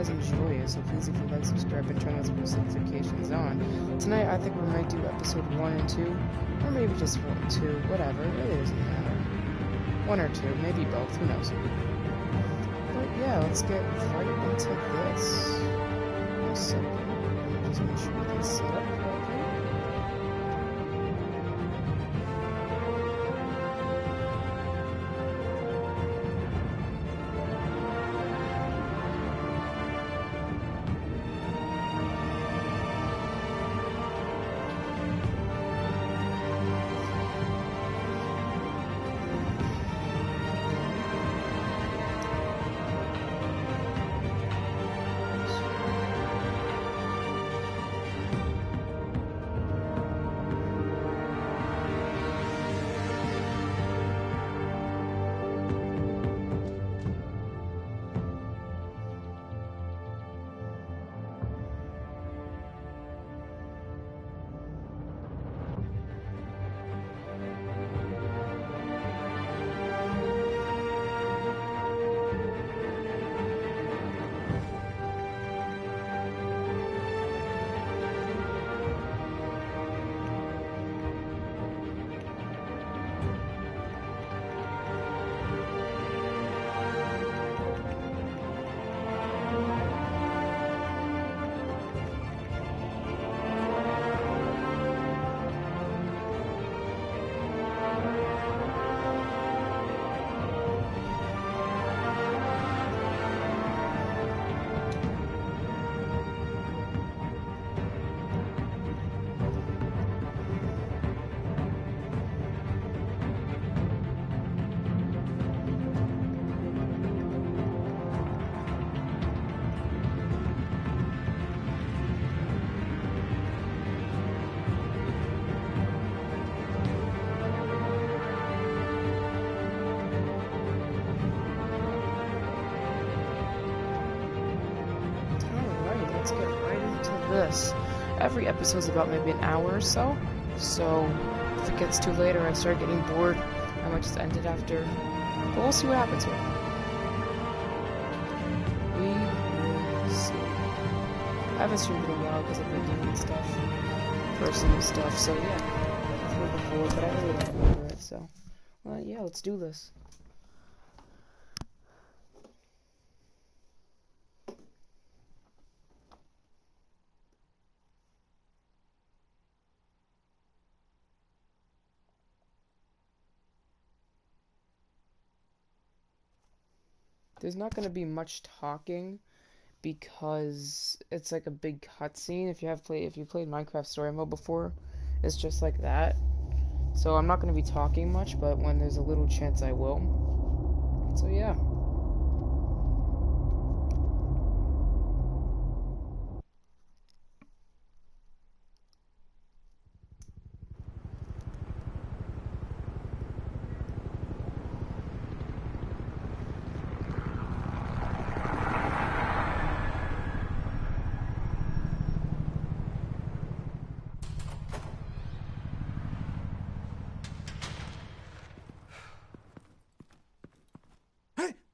guys enjoy it, so please leave a like, subscribe, and turn those post notifications on. Tonight, I think we might do episode 1 and 2, or maybe just 1 and 2, whatever, it doesn't matter. 1 or 2, maybe both, who knows. But yeah, let's get right into this. One second, just make sure we can set up correctly. Let's get right into this. Every episode's about maybe an hour or so. So if it gets too late or I start getting bored, I might just end it after. But we'll see what happens here. We will see. I haven't streamed in a while because I've been doing stuff, personal stuff. So yeah, I've heard before, but I really don't remember it. So, well, yeah, let's do this. There's not going to be much talking because it's like a big cutscene. If you played Minecraft Story Mode before, it's just like that. So I'm not going to be talking much, but when there's a little chance I will. So yeah.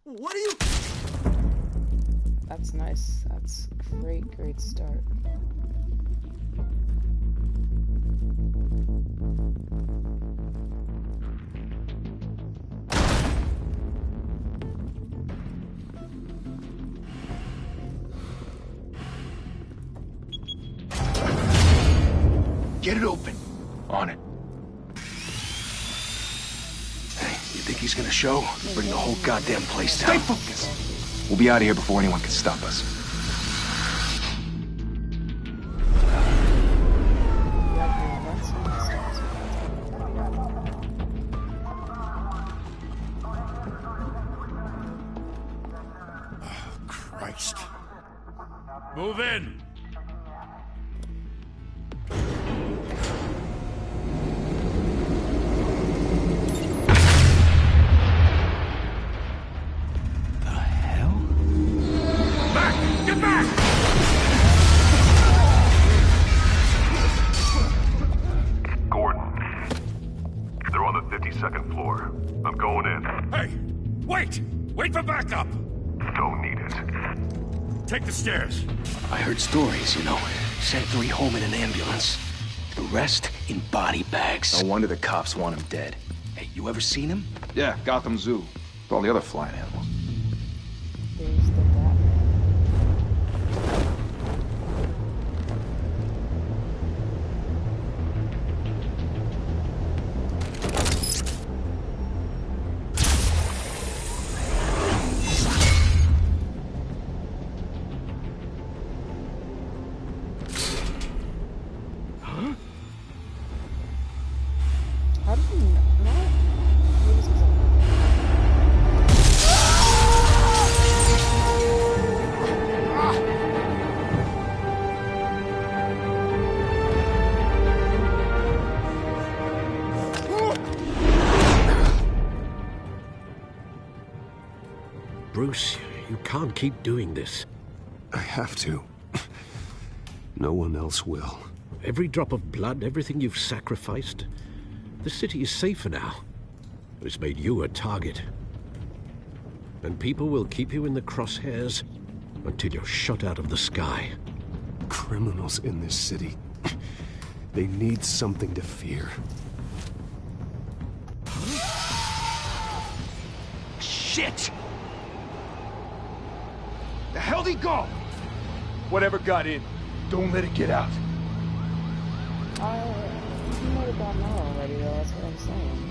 What are you? That's nice. That's great start. Get it open. On it. You think he's gonna show? Bring the whole goddamn place down. Stay focused! We'll be out of here before anyone can stop us. Oh, Christ. Move in! Second floor. I'm going in. Hey! Wait! Wait for backup! Don't need it. Take the stairs. I heard stories, you know. Sent 3 home in an ambulance. The rest in body bags. No wonder the cops want him dead. Hey, you ever seen him? Yeah, Gotham Zoo. With all the other flying animals. There's the Batman. How did you know? What is this? Bruce, you can't keep doing this. I have to. No one else will. Every drop of blood, everything you've sacrificed. The city is safer now. It's made you a target. And people will keep you in the crosshairs until you're shot out of the sky. Criminals in this city. They need something to fear. Shit! The hell'd he go? Whatever got in, don't let it get out. You might have gotten out already, though. That's what I'm saying.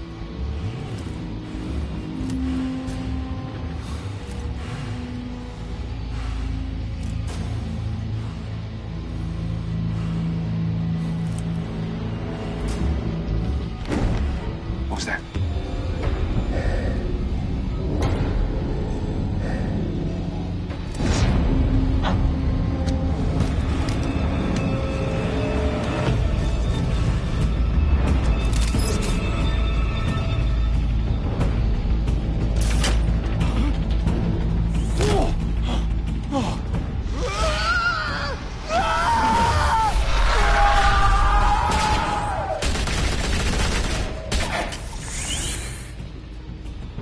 What was that?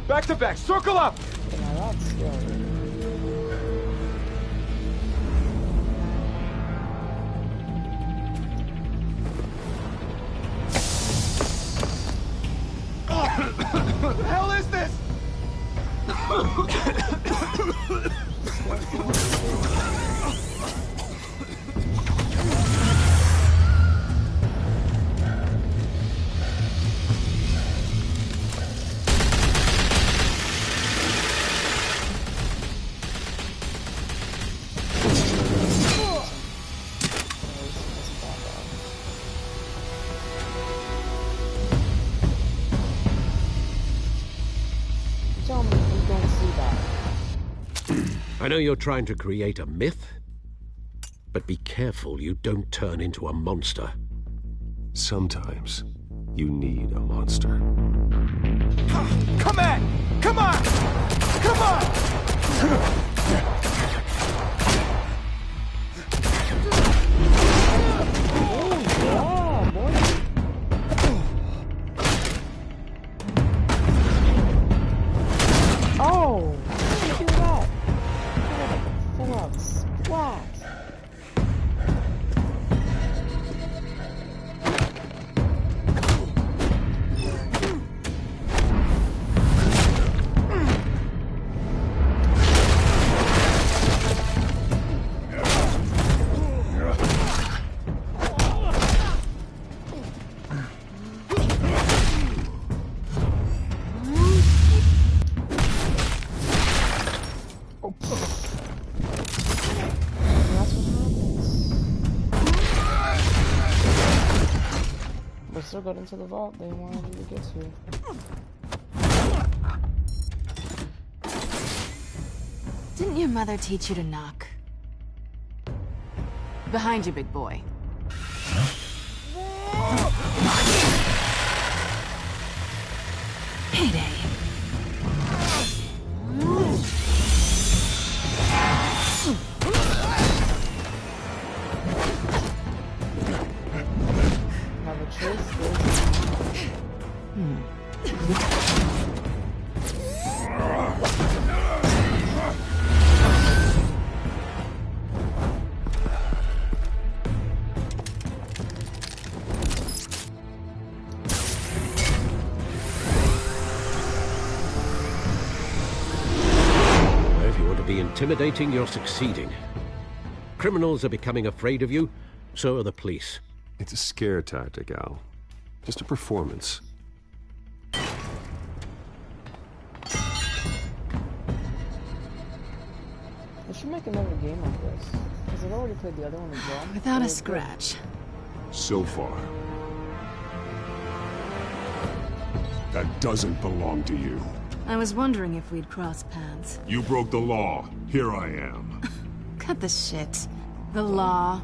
Back to back, circle up! Now that's scary. What the hell is this? Tell me you don't see that. I know you're trying to create a myth, but be careful you don't turn into a monster. Sometimes you need a monster. Come on! Come on! Come on! Yeah, boy. Oh! How did you do that? Full out splat. That's what happens. But still got into the vault they wanted you to get to. Didn't your mother teach you to knock? Behind you, big boy. Payday. Have a choice. intimidating, you're succeeding. Criminals are becoming afraid of you, so are the police. It's a scare tactic, Al. Just a performance. They should make another game like this. Because I've already played the other one as well. Without a scratch. So far. That doesn't belong to you. I was wondering if we'd cross paths. You broke the law. Here I am. Cut the shit. The law.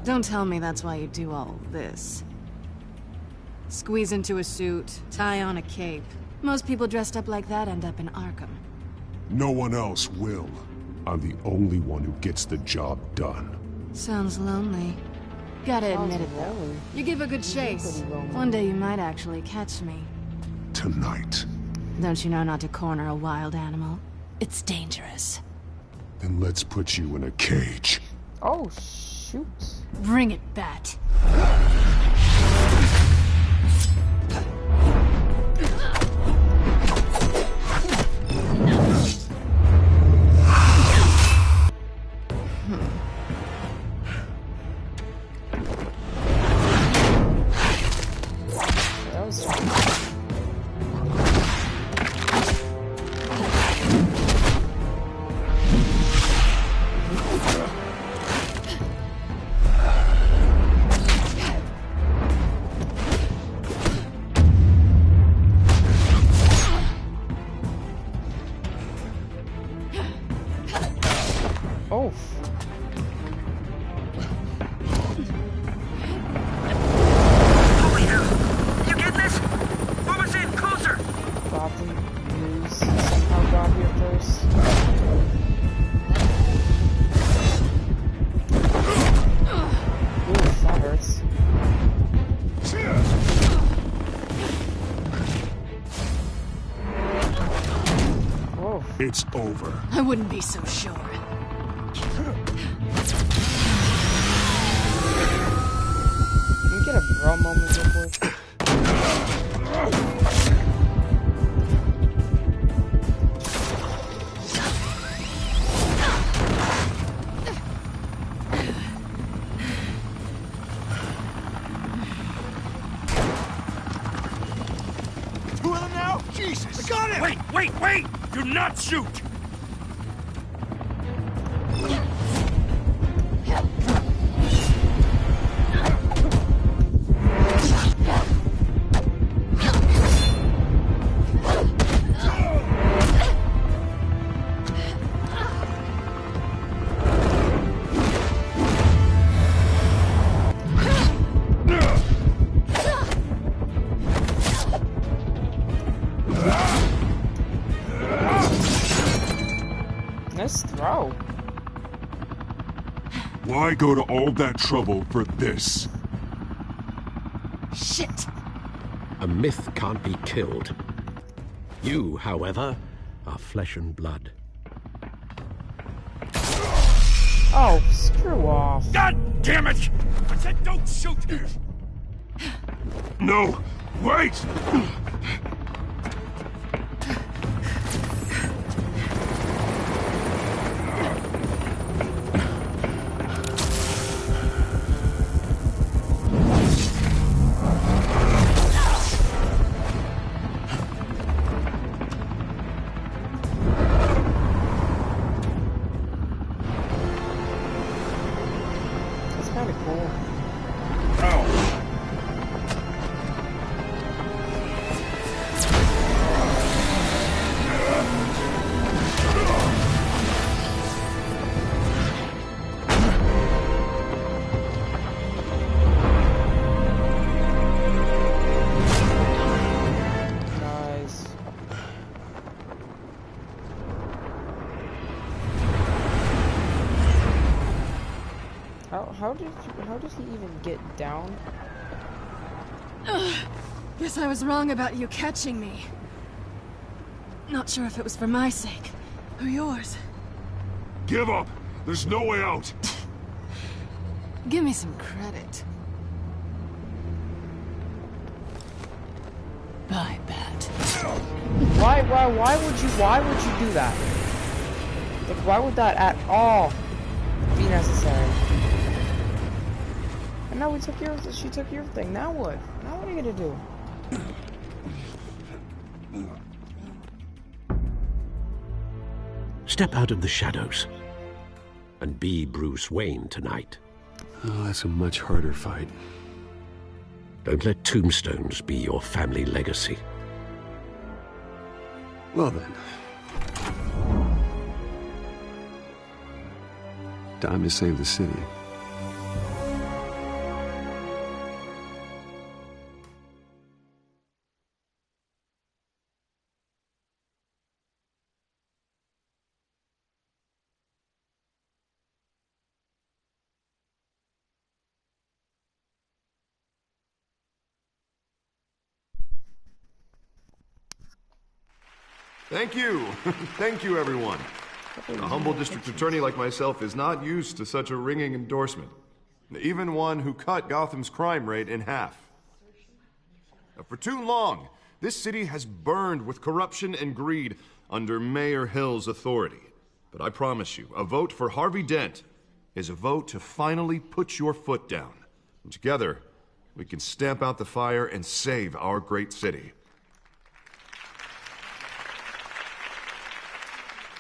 Don't tell me that's why you do all this. Squeeze into a suit, tie on a cape. Most people dressed up like that end up in Arkham. No one else will. I'm the only one who gets the job done. Sounds lonely. Gotta Sounds admit it, though. lonely. You give a good chase. pretty lonely. One day you might actually catch me. Tonight. Don't you know not to corner a wild animal? It's dangerous. Then let's put you in a cage. Oh, shoot. Bring it, Bat. That was... Oh. You get this? Move us in, closer! Gotham News somehow got here first. Ooh, that hurts. Whoa. It's over. I wouldn't be so sure. Can we get a bro moment real quick? Two of them now? Jesus! I got it! Wait! Do not shoot! Nice throw. Why go to all that trouble for this? Shit! A myth can't be killed. You, however, are flesh and blood. Oh, screw off. God damn it! I said don't shoot! No! Wait! That's kind of cool. Nice. How did he even get down? Guess I was wrong about you catching me. Not sure if it was for my sake, or yours. Give up! There's no way out! Give me some credit. Bye, Bat. Why would you do that? Like, why would that at all be necessary? And now she took your thing. Now what? Now what are you gonna do? Step out of the shadows and be Bruce Wayne tonight. Oh, that's a much harder fight. Don't let tombstones be your family legacy. Well then. Time to save the city. Thank you. Thank you, everyone. A humble district attorney like myself is not used to such a ringing endorsement. Even one who cut Gotham's crime rate in half. For too long, this city has burned with corruption and greed under Mayor Hill's authority. But I promise you, a vote for Harvey Dent is a vote to finally put your foot down. And together, we can stamp out the fire and save our great city.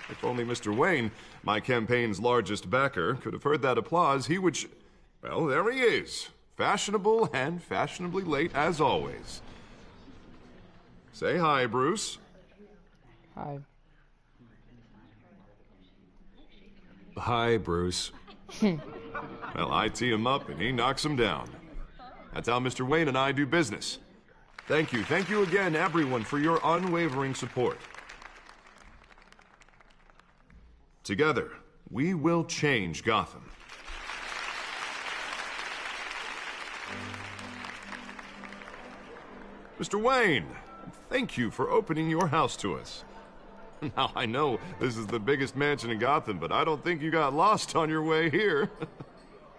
If only Mr. Wayne, my campaign's largest backer, could have heard that applause, he would well, there he is. Fashionable and fashionably late as always. Say hi, Bruce. Hi. Hi, Bruce. Well, I tee him up and he knocks him down. That's how Mr. Wayne and I do business. Thank you again, everyone, for your unwavering support. Together, we will change Gotham. Mr. Wayne, thank you for opening your house to us. Now, I know this is the biggest mansion in Gotham, but I don't think you got lost on your way here.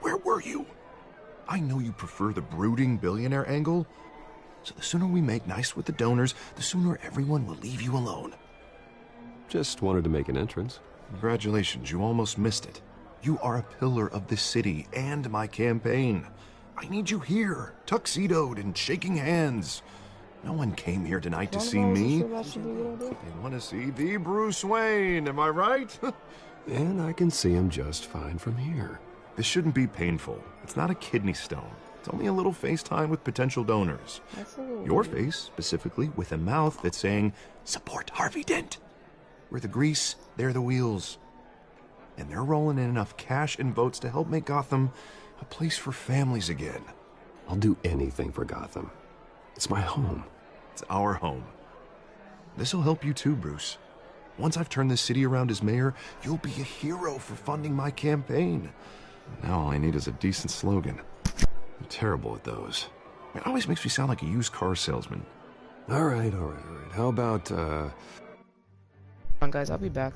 Where were you? I know you prefer the brooding billionaire angle, so the sooner we make nice with the donors, the sooner everyone will leave you alone. Just wanted to make an entrance. Congratulations, you almost missed it. You are a pillar of this city and my campaign. I need you here, tuxedoed and shaking hands. No one came here tonight to see me. They want to see the Bruce Wayne, am I right? And I can see him just fine from here. This shouldn't be painful. It's not a kidney stone. It's only a little FaceTime with potential donors. Your face, specifically, with a mouth that's saying, support Harvey Dent. We're the grease, they're the wheels. And they're rolling in enough cash and votes to help make Gotham a place for families again. I'll do anything for Gotham. It's my home. It's our home. This'll help you too, Bruce. Once I've turned this city around as mayor, you'll be a hero for funding my campaign. Now all I need is a decent slogan. I'm terrible at those. It always makes me sound like a used car salesman. All right. How about, Come on, guys, I'll be back.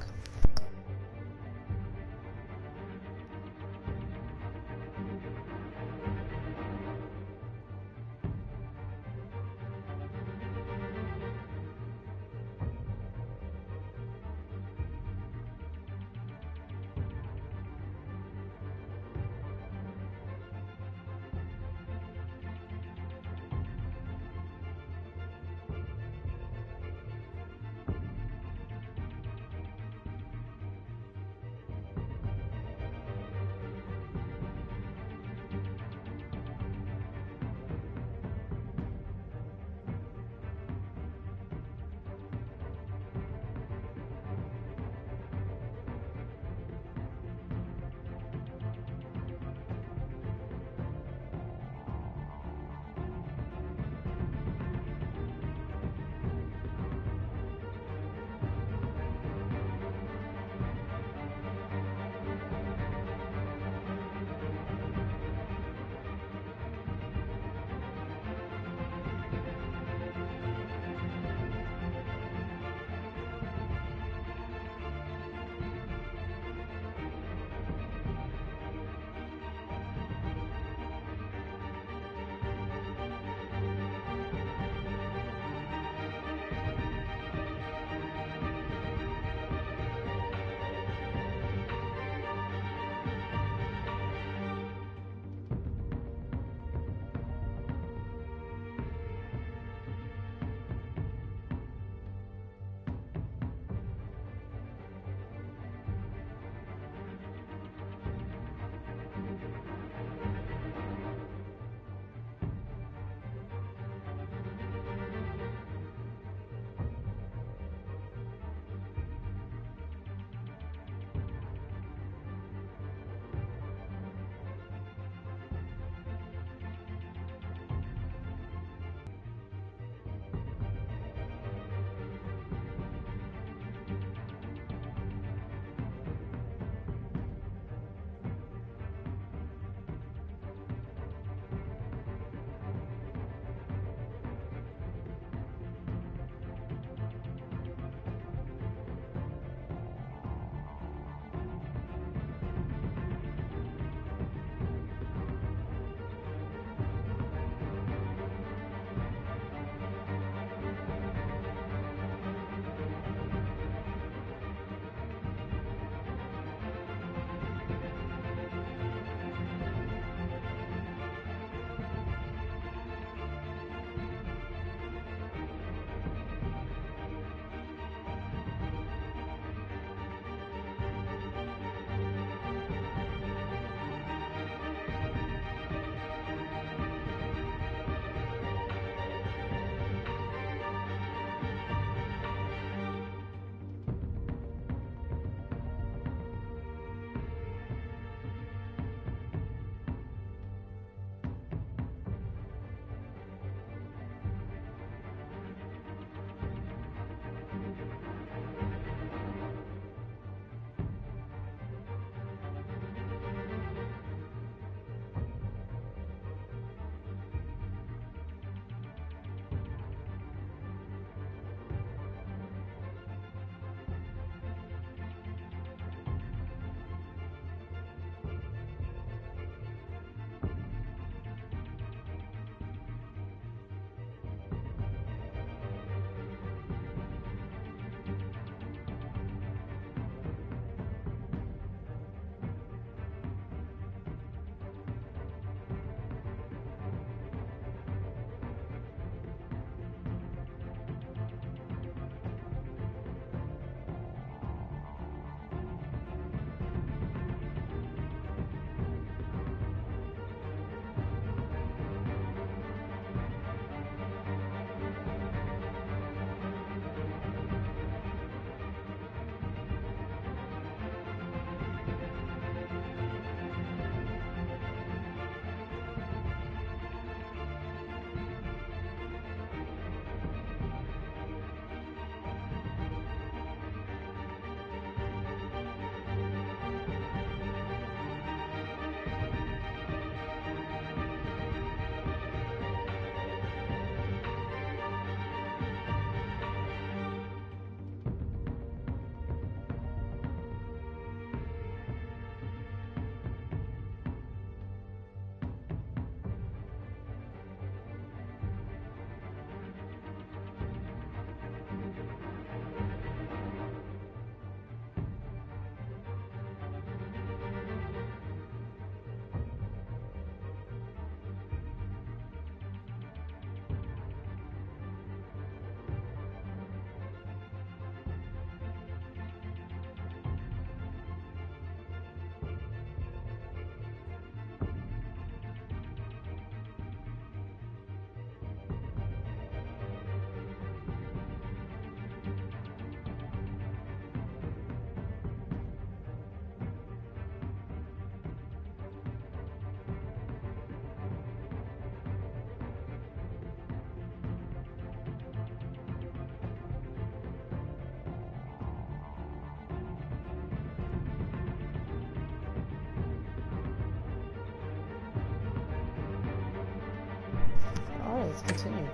Alright, let's continue.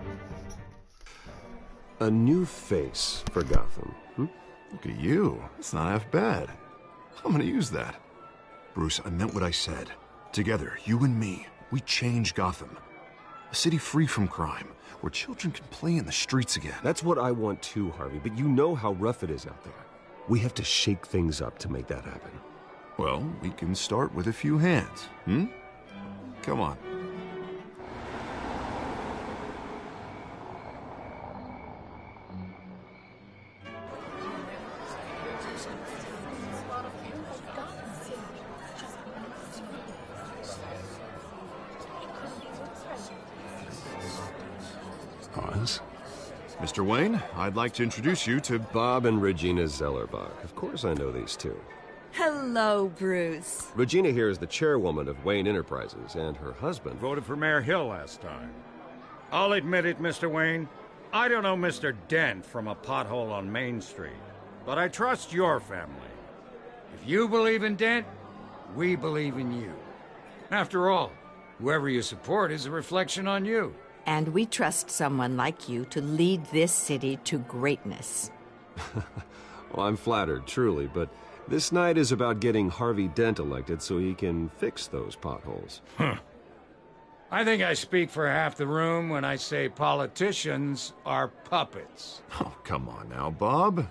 A new face for Gotham. Look at you. That's not half bad. I'm gonna use that. Bruce, I meant what I said. Together, you and me, we change Gotham. A city free from crime, where children can play in the streets again. That's what I want too, Harvey, but you know how rough it is out there. We have to shake things up to make that happen. Well, we can start with a few hands, Come on. Hans? Mr. Wayne, I'd like to introduce you to... Bob and Regina Zellerbach. Of course I know these two. Hello, Bruce. Regina here is the chairwoman of Wayne Enterprises, and her husband... Voted for Mayor Hill last time. I'll admit it, Mr. Wayne. I don't know Mr. Dent from a pothole on Main Street, but I trust your family. If you believe in Dent, we believe in you. After all, whoever you support is a reflection on you. And we trust someone like you to lead this city to greatness. Well, I'm flattered, truly, but this night is about getting Harvey Dent elected so he can fix those potholes. I think I speak for half the room when I say politicians are puppets. Oh, come on now, Bob.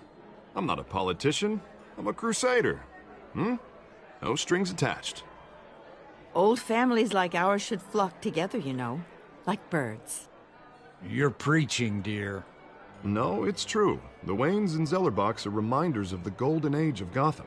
I'm not a politician. I'm a crusader. No strings attached. Old families like ours should flock together, you know, like birds. You're preaching, dear. No, it's true. The Waynes and Zellerbachs are reminders of the golden age of Gotham.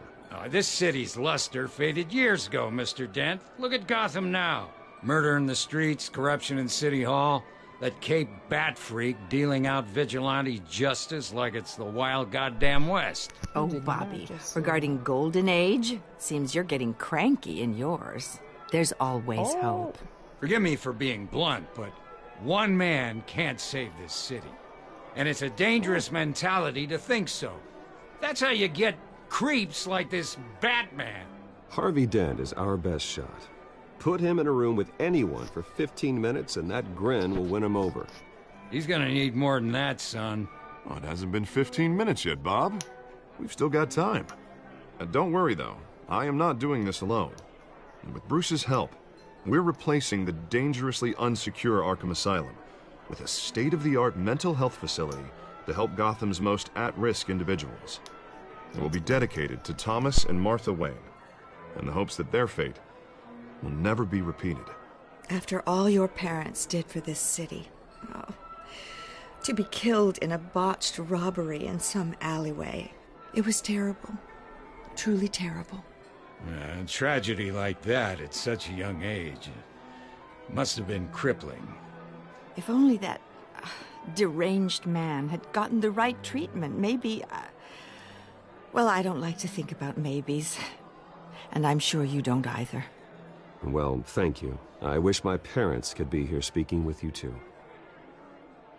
This city's luster faded years ago, Mr. Dent. Look at Gotham now. Murder in the streets, corruption in City Hall, that Cape Bat freak dealing out vigilante justice like it's the wild goddamn West. Oh, Bobby, regarding Golden Age, seems you're getting cranky in yours. There's always hope. Forgive me for being blunt, but one man can't save this city. And it's a dangerous mentality to think so. That's how you get creeps like this Batman. Harvey Dent is our best shot. Put him in a room with anyone for 15 minutes and that grin will win him over. He's gonna need more than that, son. Oh, it hasn't been 15 minutes yet, Bob. We've still got time. Don't worry, though. I am not doing this alone. And with Bruce's help, we're replacing the dangerously unsecure Arkham Asylum with a state-of-the-art mental health facility to help Gotham's most at-risk individuals. It will be dedicated to Thomas and Martha Wayne, in the hopes that their fate will never be repeated. After all your parents did for this city, to be killed in a botched robbery in some alleyway, it was terrible. Truly terrible. A tragedy like that at such a young age must have been crippling. If only that deranged man had gotten the right treatment, maybe... Well, I don't like to think about maybes. And I'm sure you don't either. Well, thank you. I wish my parents could be here speaking with you too.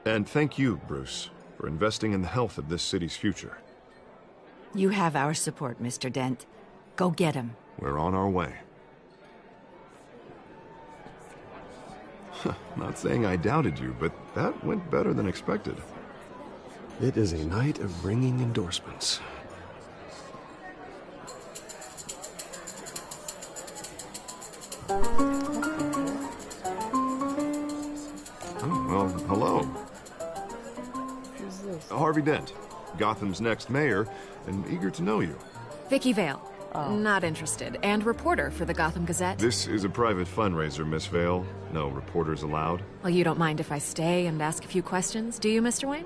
And thank you, Bruce, for investing in the health of this city's future. You have our support, Mr. Dent. Go get him. We're on our way. Not saying I doubted you, but that went better than expected. It is a night of ringing endorsements. Oh, well, hello. Who's this? Harvey Dent, Gotham's next mayor, and eager to know you. Vicky Vale. Not interested. And reporter for the Gotham Gazette. This is a private fundraiser, Miss Vale. No reporters allowed. Well, you don't mind if I stay and ask a few questions, do you, Mr. Wayne?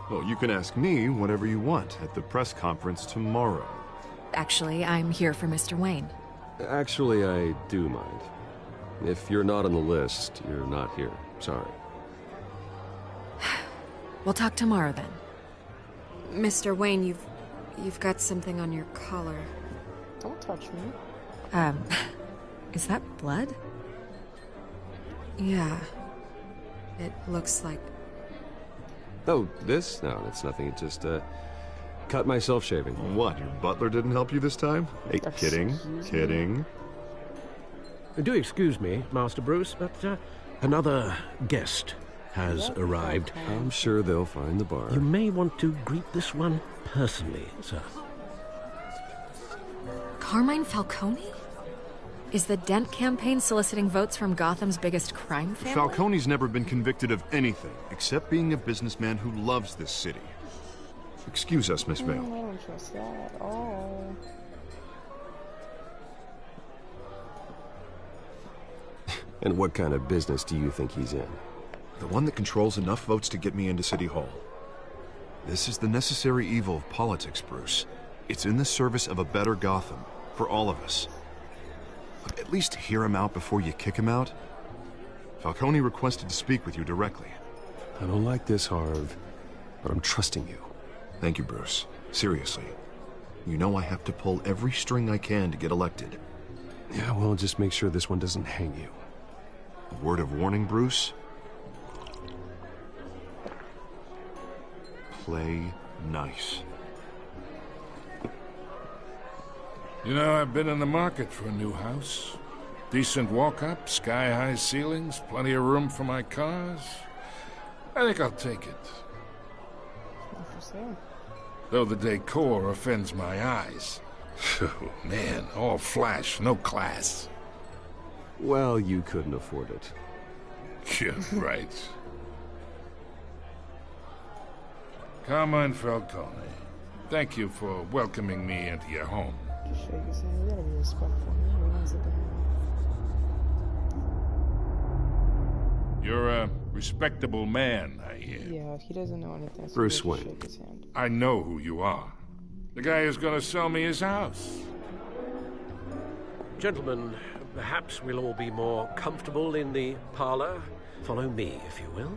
Well, you can ask me whatever you want at the press conference tomorrow. Actually, I'm here for Mr. Wayne. Actually, I do mind. If you're not on the list, you're not here. Sorry. We'll talk tomorrow then. Mr. Wayne, you've got something on your collar. Don't touch me. Is that blood? Yeah. It looks like... Oh, this? No, that's nothing. It just, cut myself shaving. What, your butler didn't help you this time? Hey, kidding. Do excuse me, Master Bruce, but another guest has arrived. I'm sure they'll find the bar. You may want to greet this one personally, sir. Carmine Falcone? Is the Dent campaign soliciting votes from Gotham's biggest crime family? Falcone's never been convicted of anything, except being a businessman who loves this city. Excuse us, Miss Vale. I don't trust that at all. And what kind of business do you think he's in? The one that controls enough votes to get me into City Hall. This is the necessary evil of politics, Bruce. It's in the service of a better Gotham, for all of us. Look, at least hear him out before you kick him out. Falcone requested to speak with you directly. I don't like this, Harv, but I'm trusting you. Thank you, Bruce. Seriously. You know I have to pull every string I can to get elected. Yeah, well, just make sure this one doesn't hang you. A word of warning, Bruce? Play nice. You know, I've been in the market for a new house. Decent walk-up, sky-high ceilings, plenty of room for my cars. I think I'll take it. Though the decor offends my eyes. Oh, man, all flash, no class. Well, you couldn't afford it. Yeah, right. Carmine Falcone, thank you for welcoming me into your home. Just shake his hand. You gotta be respectful. You're a respectable man, I hear. Yeah, he doesn't know anything. So Bruce just Wayne. shake his hand. I know who you are. The guy who's gonna sell me his house. Gentlemen, perhaps we'll all be more comfortable in the parlor. Follow me, if you will.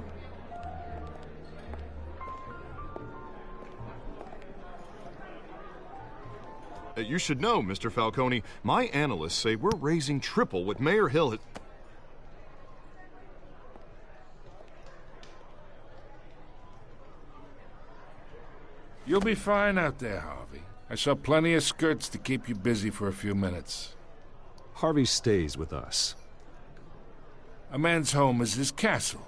You should know, Mr. Falcone, my analysts say we're raising triple what Mayor Hill had... You'll be fine out there, Harvey. I saw plenty of skirts to keep you busy for a few minutes. Harvey stays with us. A man's home is his castle.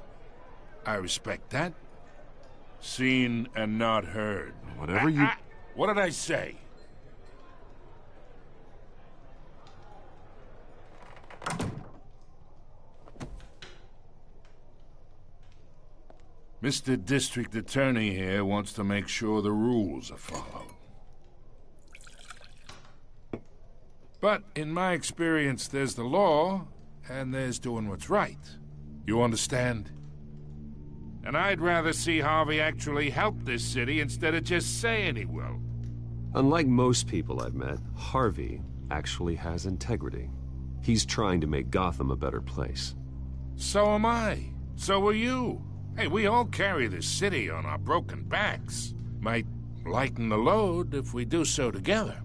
I respect that. Seen and not heard. Whatever you... What did I say? Mr. District Attorney here wants to make sure the rules are followed. But in my experience, there's the law, and there's doing what's right. You understand? And I'd rather see Harvey actually help this city instead of just saying he will. Unlike most people I've met, Harvey actually has integrity. He's trying to make Gotham a better place. So am I. So are you. Hey, we all carry this city on our broken backs. Might lighten the load if we do so together.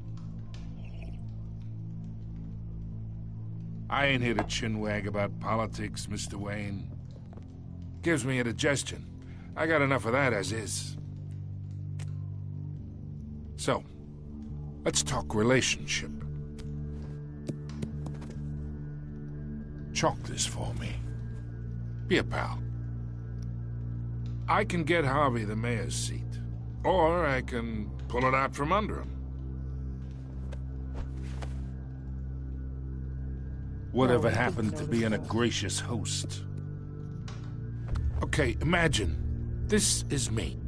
I ain't here to chinwag about politics, Mr. Wayne. Gives me indigestion. I got enough of that as is. So, let's talk relationship. Chalk this for me. Be a pal. I can get Harvey the mayor's seat, or I can pull it out from under him. Whatever happened to being a gracious host? Okay, imagine, this is me.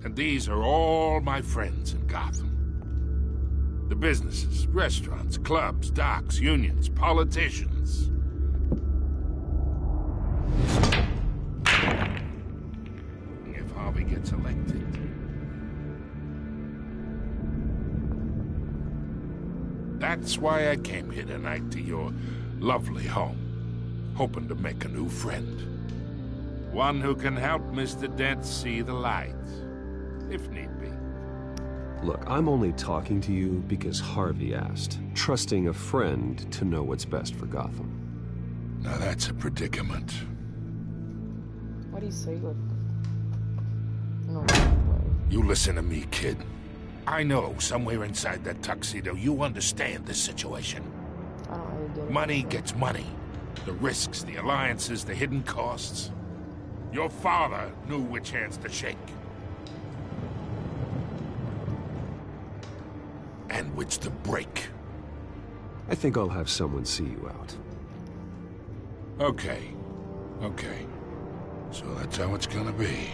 And these are all my friends in Gotham. The businesses, restaurants, clubs, docks, unions, politicians. If Harvey gets elected. That's why I came here tonight to your lovely home, hoping to make a new friend. One who can help Mr. Dent see the light, if need be. Look, I'm only talking to you because Harvey asked, trusting a friend to know what's best for Gotham. Now that's a predicament. What do you say, like, no way? You listen to me, kid. I know somewhere inside that tuxedo you understand this situation. I don't really get it. Money gets money. The risks, the alliances, the hidden costs. Your father knew which hands to shake. And which to break. I think I'll have someone see you out. Okay. Okay. So that's how it's gonna be.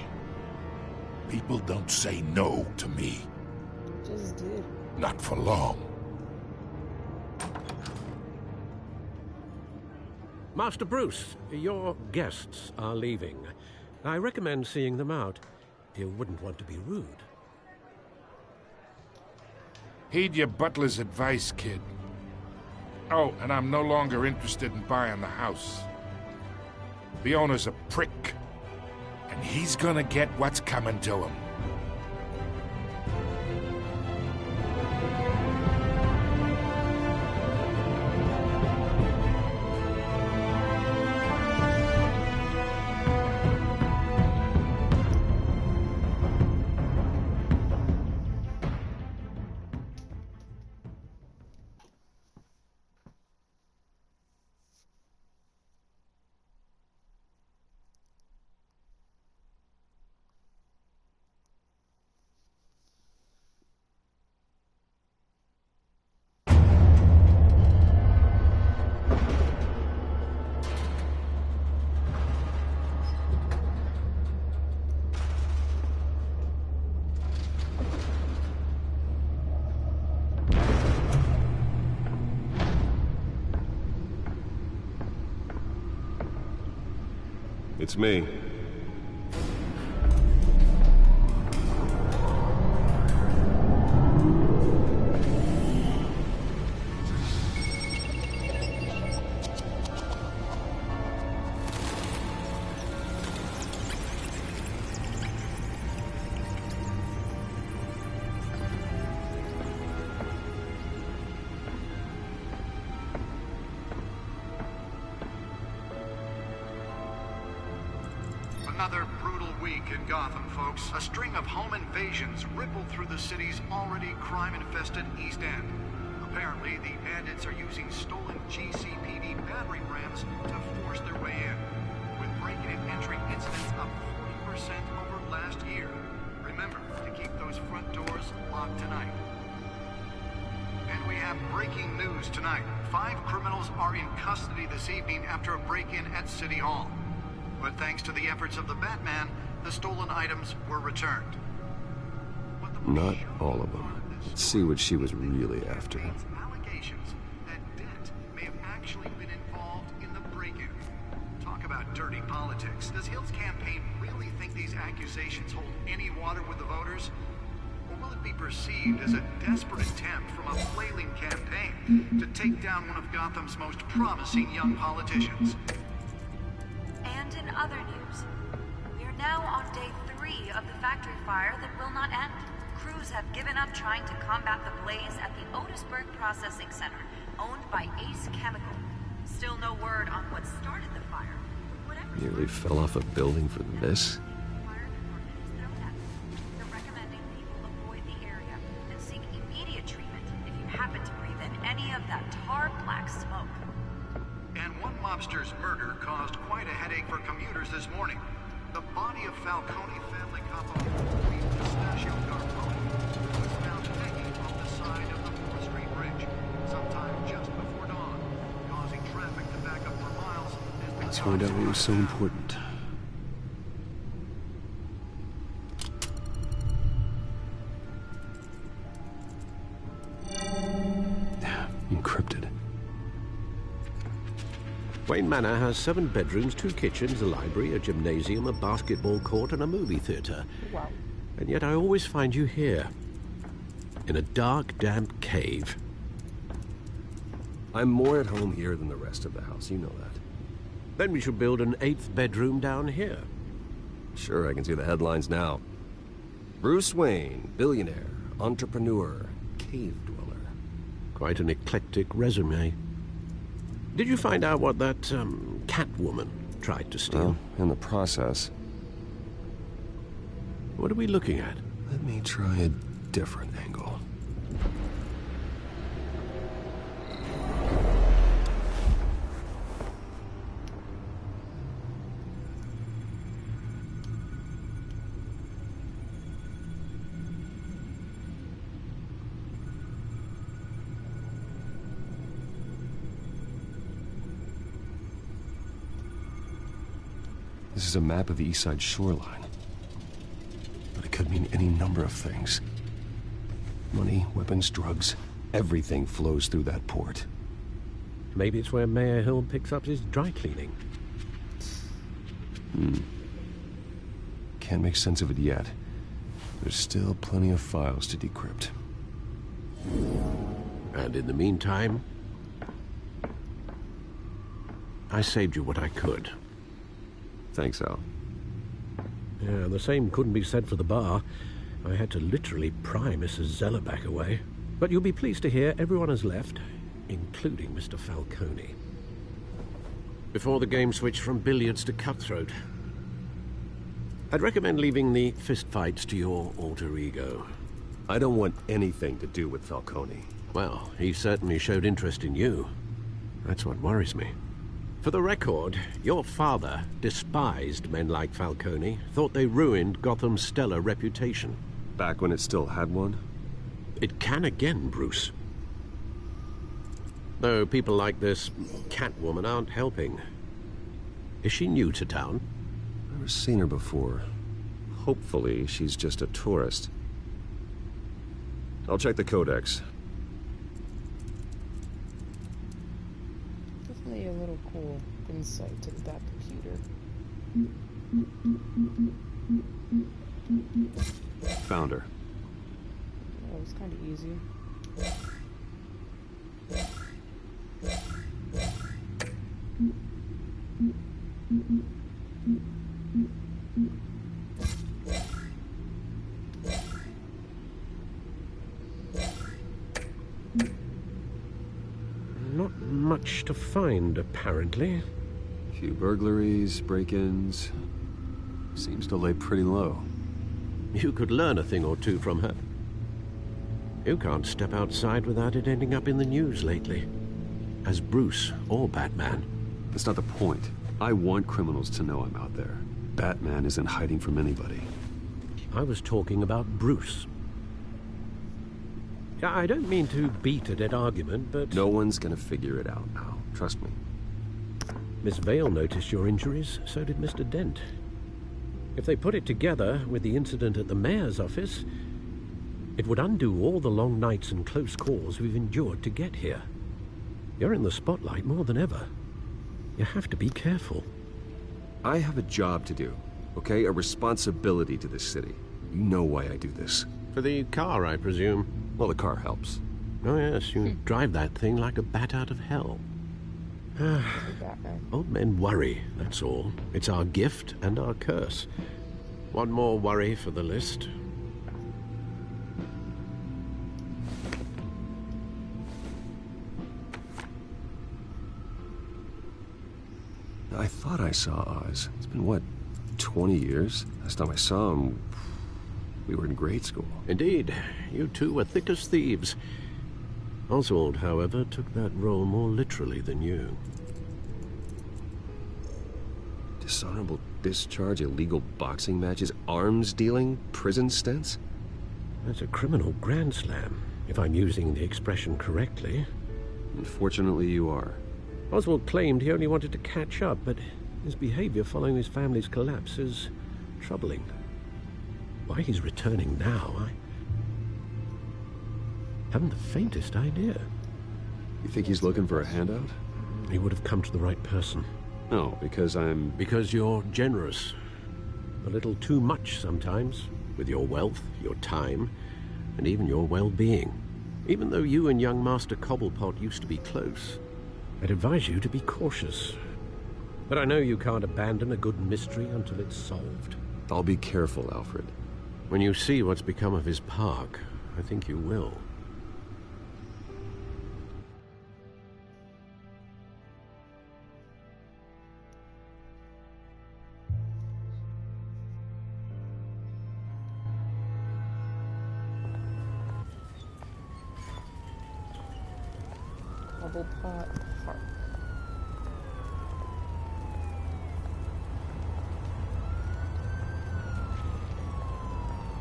People don't say no to me. Just did. Not for long. Master Bruce, your guests are leaving. I recommend seeing them out. You wouldn't want to be rude. Heed your butler's advice, kid. Oh, and I'm no longer interested in buying the house. The owner's a prick, and he's gonna get what's coming to him. It's me. Another brutal week in Gotham, folks. A string of home invasions rippled through the city's already crime-infested East End. Apparently, the bandits are using stolen GCPD battering rams to force their way in, with breaking and entering incidents up 40% over last year. Remember to keep those front doors locked tonight. And we have breaking news tonight. 5 criminals are in custody this evening after a break-in at City Hall. But thanks to the efforts of the Batman, the stolen items were returned. Not all of them. Let's see what she was really after. Allegations that Dent may have actually been involved in the break-in. Talk about dirty politics. Does Hill's campaign really think these accusations hold any water with the voters? Or will it be perceived as a desperate attempt from a flailing campaign to take down one of Gotham's most promising young politicians? And in other news, we are now on day 3 of the factory fire that will not end. Crews have given up trying to combat the blaze at the Otisburg Processing Center, owned by Ace Chemical. Still no word on what started the fire. Nearly fell off a building for this. They're recommending people avoid the area and seek immediate treatment if you happen to breathe in any of that tar black smoke. And one mobster's murder caused quite a headache for commuters this morning. The body of Falcone family couple, Pistachio Carbone, was found hanging off the side of the 4th Street Bridge, sometime just before dawn, causing traffic to back up for miles as they Let's find out what was so important. Encrypted. Wayne Manor has 7 bedrooms, 2 kitchens, a library, a gymnasium, a basketball court, and a movie theater. Wow. And yet I always find you here, in a dark, damp cave. I'm more at home here than the rest of the house, you know that. Then we should build an 8th bedroom down here. Sure, I can see the headlines now. Bruce Wayne, billionaire, entrepreneur, cave dweller. Quite an eclectic resume. Did you find out what that, Catwoman tried to steal? Well, in the process. What are we looking at? Let me try a different angle. This is a map of the East Side shoreline. But it could mean any number of things. Money, weapons, drugs, everything flows through that port. Maybe it's where Mayor Hill picks up his dry cleaning. Can't make sense of it yet. There's still plenty of files to decrypt. And in the meantime, I saved you what I could. Thanks, Al. Yeah, the same couldn't be said for the bar. I had to literally pry Mrs. Zeller back away. But you'll be pleased to hear everyone has left, including Mr. Falcone. Before the game switched from billiards to cutthroat. I'd recommend leaving the fistfights to your alter ego. I don't want anything to do with Falcone. Well, he certainly showed interest in you. That's what worries me. For the record, your father despised men like Falcone, thought they ruined Gotham's stellar reputation. Back when it still had one? It can again, Bruce. Though people like this Catwoman aren't helping. Is she new to town? Never seen her before. Hopefully, she's just a tourist. I'll check the codex. Definitely a little cool insight to that computer. Found her. That was kind of easy. Not much to find, apparently. Few burglaries, break-ins. Seems to lay pretty low. You could learn a thing or two from her. You can't step outside without it ending up in the news lately. As Bruce or Batman. That's not the point. I want criminals to know I'm out there. Batman isn't hiding from anybody. I was talking about Bruce. I don't mean to beat a dead argument, but... No one's gonna figure it out now. Trust me. Miss Vale noticed your injuries, so did Mr. Dent. If they put it together with the incident at the mayor's office, it would undo all the long nights and close calls we've endured to get here. You're in the spotlight more than ever. You have to be careful. I have a job to do, okay? A responsibility to this city. You know why I do this. For the car, I presume. Well, the car helps. Oh, yes, you drive that thing like a bat out of hell. Old men worry, that's all. It's our gift and our curse. One more worry for the list. I thought I saw Oz. It's been, what, 20 years? Last time I saw him, we were in grade school. Indeed. You two were thick as thieves. Oswald, however, took that role more literally than you. Dishonorable discharge, illegal boxing matches, arms dealing, prison stints? That's a criminal grand slam, if I'm using the expression correctly. Unfortunately, you are. Oswald claimed he only wanted to catch up, but his behavior following his family's collapse is troubling. Why he's returning now, I haven't the faintest idea. You think he's looking for a handout? He would have come to the right person. No, because I'm... Because you're generous. A little too much sometimes, with your wealth, your time, and even your well-being. Even though you and young Master Cobblepot used to be close, I'd advise you to be cautious. But I know you can't abandon a good mystery until it's solved. I'll be careful, Alfred. When you see what's become of his park, I think you will. Cobblepot Park.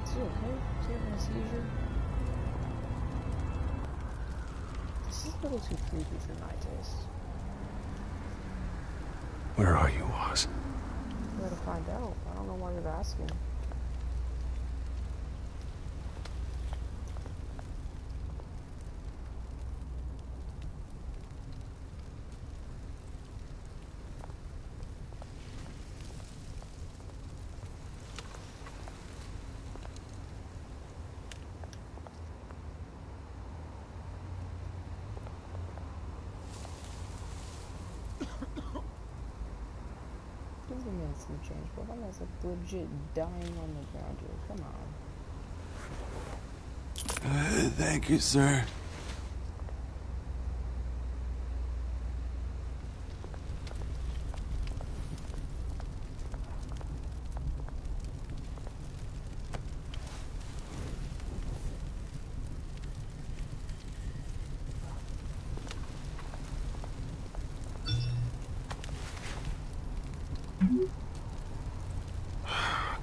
Is he okay? Is he having a seizure? This is a little too creepy for my taste. Where are you, Oz? gotta find out. I don't know why you're asking. Some change, but I'm like legit dying on the ground here. Come on. Thank you, sir.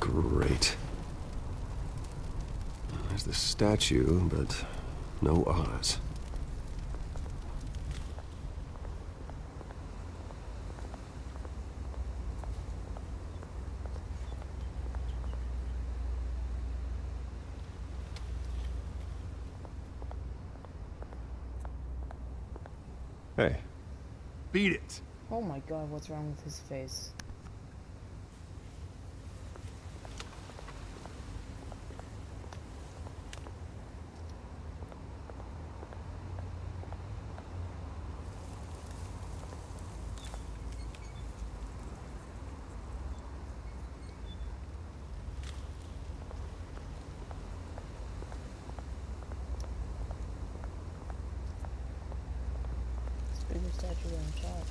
Great. There's the statue, but no Oz. Hey. Beat it. Oh my god, what's wrong with his face? Bigger statue on top.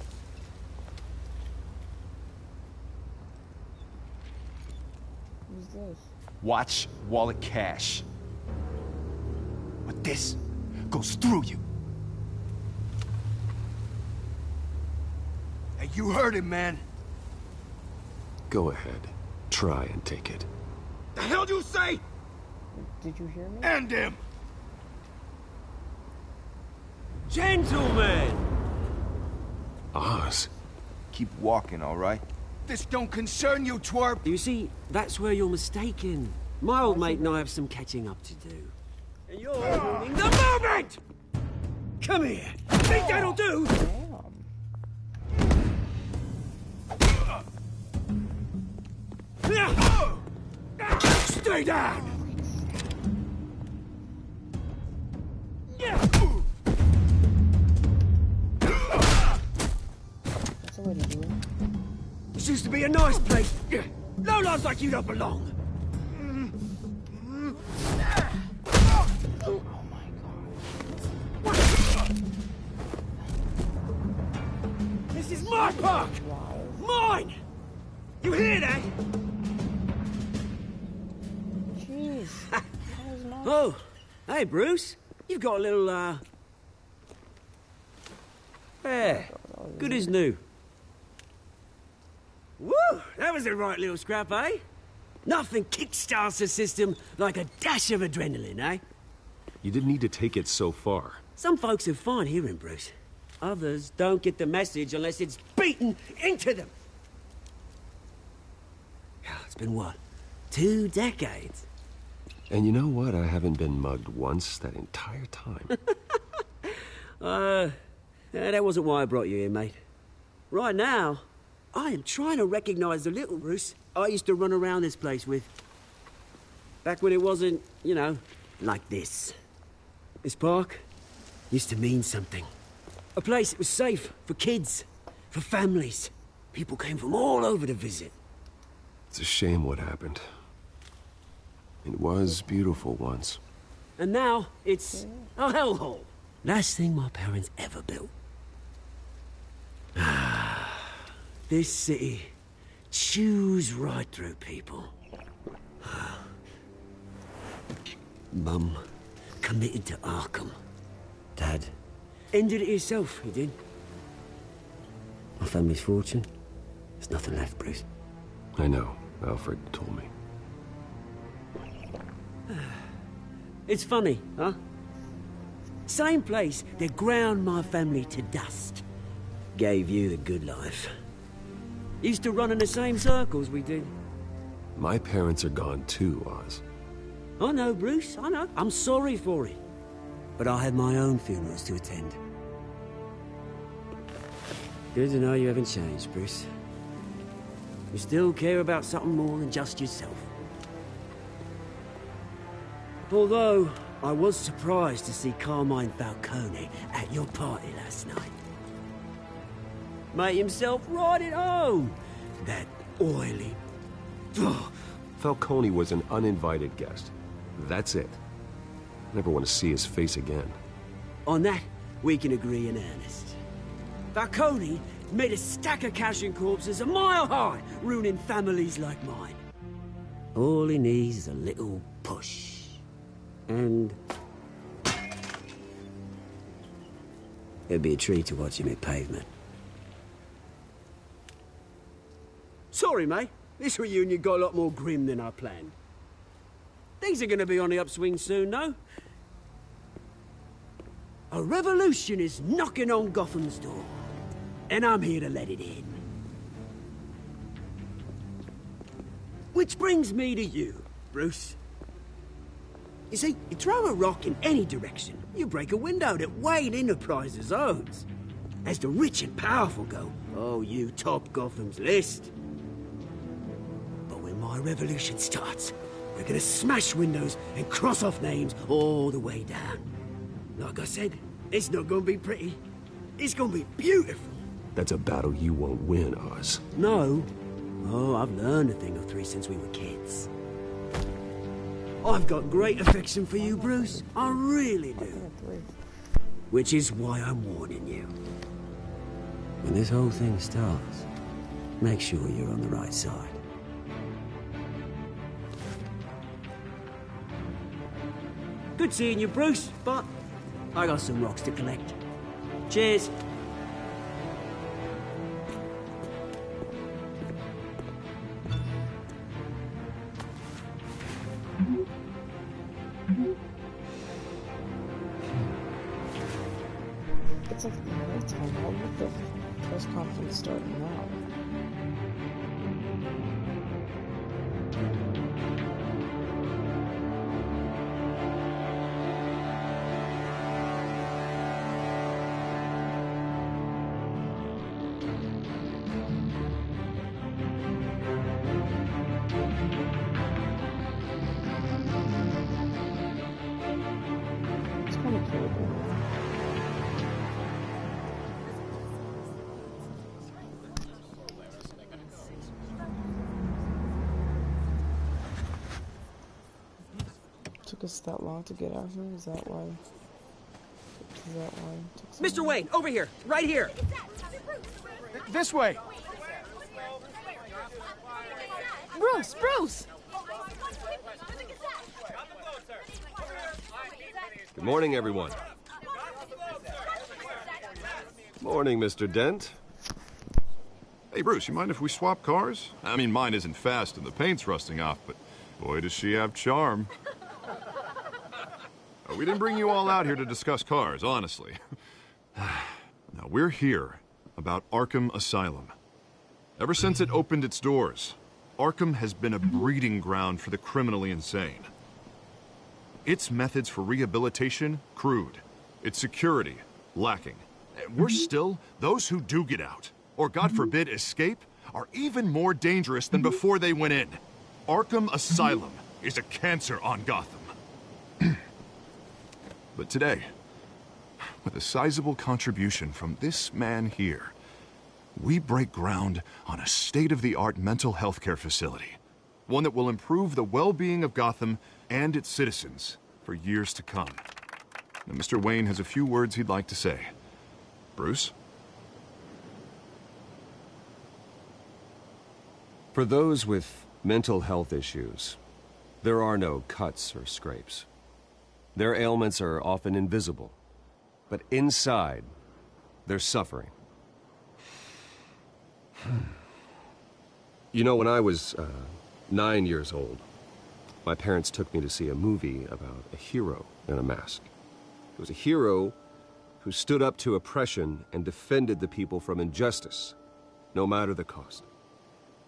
Who's this? Watch wallet cash. But this goes through you. Hey, you heard him, man. Go ahead. Try and take it. The hell do you say? Did you hear me? End him! Gentlemen! Oz. Keep walking, all right? This don't concern you, twerp! You see, that's where you're mistaken. My old mate and I have some catching up to do. And you're ruining the moment! Come here! Think that'll do? Stay down! This used to be a nice place. No lives like you don't belong. Oh my god. This is my park! Mine! You hear that? Jeez. Oh, hey Bruce. You've got a little, yeah, good as new. Woo! That was a right little scrap, eh? Nothing kickstarts the system like a dash of adrenaline, eh? You didn't need to take it so far. Some folks are fine hearing, Bruce. Others don't get the message unless it's beaten into them. It's been what? 2 decades? And you know what? I haven't been mugged once that entire time. That wasn't why I brought you here, mate. Right now, I am trying to recognize the little Bruce I used to run around this place with. Back when it wasn't, you know, like this. This park used to mean something. A place that was safe for kids, for families. People came from all over to visit. It's a shame what happened. It was beautiful once. And now, it's a hellhole. Last thing my parents ever built. This city chews right through people. Mum committed to Arkham. Dad ended it himself, he did. My family's fortune. There's nothing left, Bruce. I know. Alfred told me. It's funny, huh? Same place that ground my family to dust. Gave you the good life. Used to run in the same circles we did. My parents are gone too, Oz. I know, Bruce, I know. I'm sorry for it. But I had my own funerals to attend. Good to know you haven't changed, Bruce. You still care about something more than just yourself. Although, I was surprised to see Carmine Falcone at your party last night. Made himself right at home. That oily... Ugh. Falcone was an uninvited guest. That's it. Never want to see his face again. On that, we can agree in earnest. Falcone made a stack of cash and corpses a mile high, ruining families like mine. All he needs is a little push. And... it'd be a treat to watch him hit pavement. Sorry, mate. This reunion got a lot more grim than I planned. Things are gonna be on the upswing soon, though. A revolution is knocking on Gotham's door. And I'm here to let it in. Which brings me to you, Bruce. You see, you throw a rock in any direction, you break a window that Wayne Enterprises owns. As the rich and powerful go, oh, you top Gotham's list. But when my revolution starts, we're gonna smash windows and cross off names all the way down. Like I said, it's not gonna be pretty. It's gonna be beautiful. That's a battle you won't win, Oz. No. Oh, I've learned a thing or three since we were kids. I've got great affection for you, Bruce. I really do. Which is why I'm warning you. When this whole thing starts, make sure you're on the right side. Good seeing you, Bruce, but I got some rocks to collect. Cheers. It's like nighttime. How would the press conference start now? It's kind of cool. Took us that long to get out here? Is that why? Is that why it took so Mr. long? Wayne, over here, right here. This way. Bruce, Bruce! Good morning, everyone. Morning, Mr. Dent. Hey, Bruce, you mind if we swap cars? I mean, mine isn't fast and the paint's rusting off, but boy, does she have charm. We didn't bring you all out here to discuss cars, honestly. Now, we're here about Arkham Asylum. Ever since it opened its doors, Arkham has been a breeding ground for the criminally insane. Its methods for rehabilitation, crude. Its security, lacking. And worse still, those who do get out, or God forbid escape, are even more dangerous than before they went in. Arkham Asylum is a cancer on Gotham. But today, with a sizable contribution from this man here, we break ground on a state-of-the-art mental health care facility. One that will improve the well-being of Gotham and its citizens for years to come. Now, Mr. Wayne has a few words he'd like to say. Bruce? For those with mental health issues, there are no cuts or scrapes. Their ailments are often invisible, but inside, they're suffering. You know, when I was 9 years old, my parents took me to see a movie about a hero in a mask. It was a hero who stood up to oppression and defended the people from injustice, no matter the cost.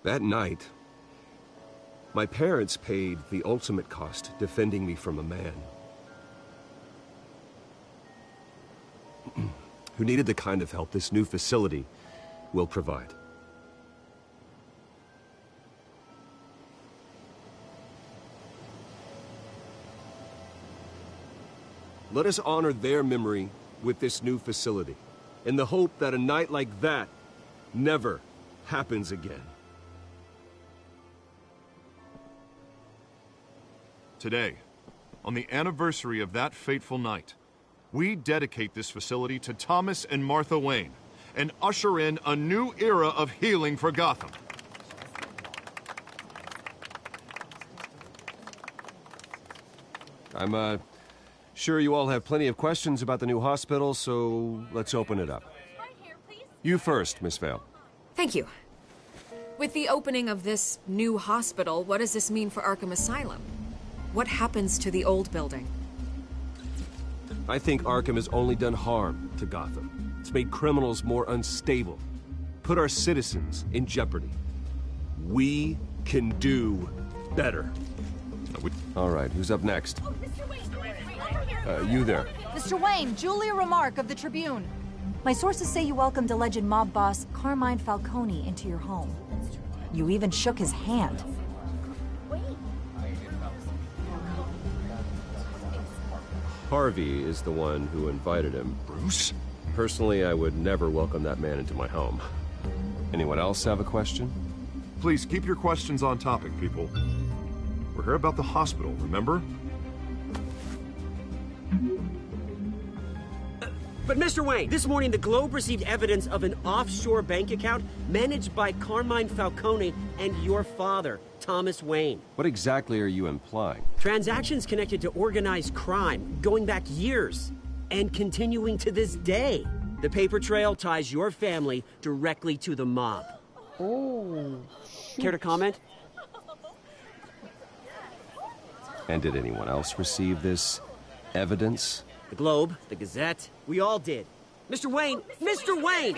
That night, my parents paid the ultimate cost defending me from a man who needed the kind of help this new facility will provide. Let us honor their memory with this new facility, in the hope that a night like that never happens again. Today, on the anniversary of that fateful night, we dedicate this facility to Thomas and Martha Wayne and usher in a new era of healing for Gotham. I'm, sure you all have plenty of questions about the new hospital, so let's open it up. You first, Miss Vale. Thank you. With the opening of this new hospital, what does this mean for Arkham Asylum? What happens to the old building? I think Arkham has only done harm to Gotham. It's made criminals more unstable, put our citizens in jeopardy. We can do better. All right, who's up next? You there. Mr. Wayne, Julia Remark of the Tribune. My sources say you welcomed alleged mob boss Carmine Falcone into your home. You even shook his hand. Harvey is the one who invited him. Bruce? Personally, I would never welcome that man into my home. Anyone else have a question? Please keep your questions on topic, people. We're here about the hospital, remember? But Mr. Wayne, this morning the Globe received evidence of an offshore bank account managed by Carmine Falcone and your father, Thomas Wayne. What exactly are you implying? Transactions connected to organized crime, going back years, and continuing to this day. The paper trail ties your family directly to the mob. Oh, shoot. Care to comment? And did anyone else receive this evidence? The Globe, the Gazette, we all did. Mr. Wayne,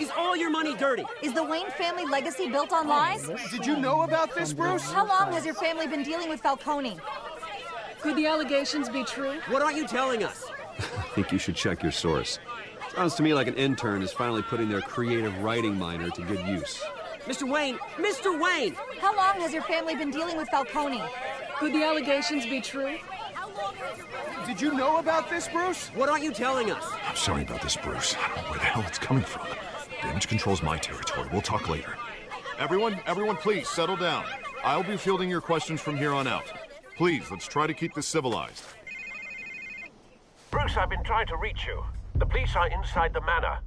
is all your money dirty? Is the Wayne family legacy built on lies? Did you know about this, Bruce? How long has your family been dealing with Falcone? Could the allegations be true? What aren't you telling us? I think you should check your source. Sounds to me like an intern is finally putting their creative writing minor to good use. Mr. Wayne! How long has your family been dealing with Falcone? Could the allegations be true? Did you know about this, Bruce? What aren't you telling us? I'm sorry about this, Bruce. I don't know where the hell it's coming from. Damage control's my territory. We'll talk later. Everyone, please settle down. I'll be fielding your questions from here on out. Please, let's try to keep this civilized. Bruce, I've been trying to reach you. The police are inside the manor.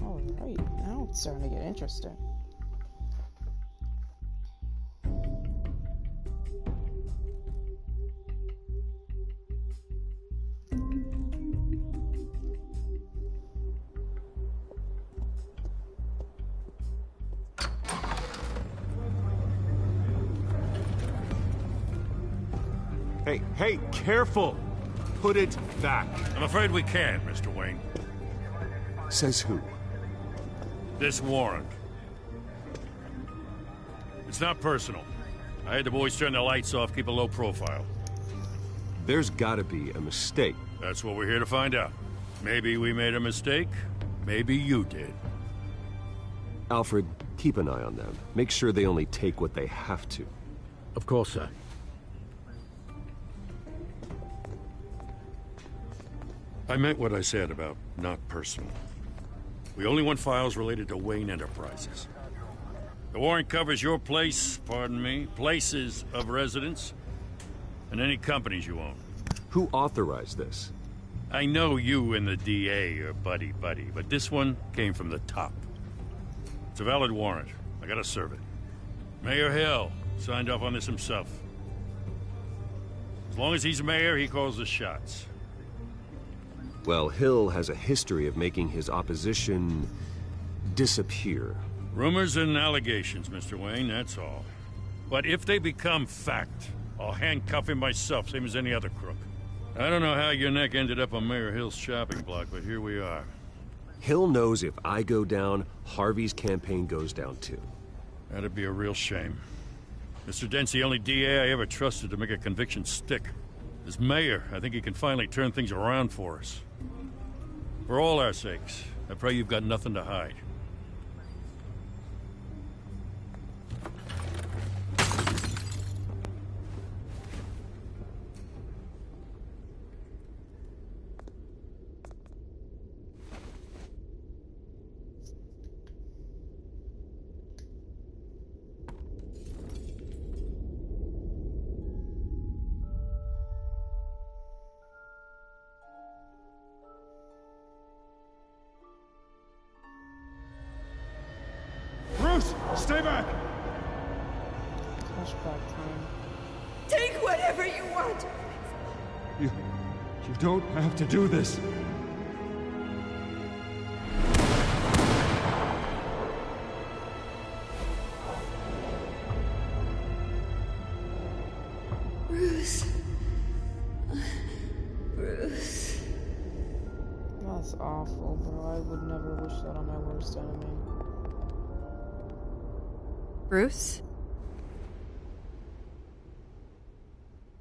Alright, now it's starting to get interesting. Hey, careful! Put it back. I'm afraid we can't, Mr. Wayne. Says who? This warrant. It's not personal. I had the boys turn the lights off, keep a low profile. There's gotta be a mistake. That's what we're here to find out. Maybe we made a mistake. Maybe you did. Alfred, keep an eye on them. Make sure they only take what they have to. Of course, sir. I meant what I said about not personal. We only want files related to Wayne Enterprises. The warrant covers your place, pardon me, places of residence, and any companies you own. Who authorized this? I know you and the DA are buddy-buddy, but this one came from the top. It's a valid warrant. I gotta serve it. Mayor Hill signed off on this himself. As long as he's mayor, he calls the shots. Well, Hill has a history of making his opposition disappear. Rumors and allegations, Mr. Wayne, that's all. But if they become fact, I'll handcuff him myself, same as any other crook. I don't know how your neck ended up on Mayor Hill's shopping block, but here we are. Hill knows if I go down, Harvey's campaign goes down too. That'd be a real shame. Mr. Dent's the only DA I ever trusted to make a conviction stick. As mayor, I think he can finally turn things around for us. For all our sakes, I pray you've got nothing to hide. Bruce, stay back! Flashback time. Take whatever you want. You don't have to do this. Bruce. Bruce. That's awful, bro. I would never wish that on my worst enemy. Bruce?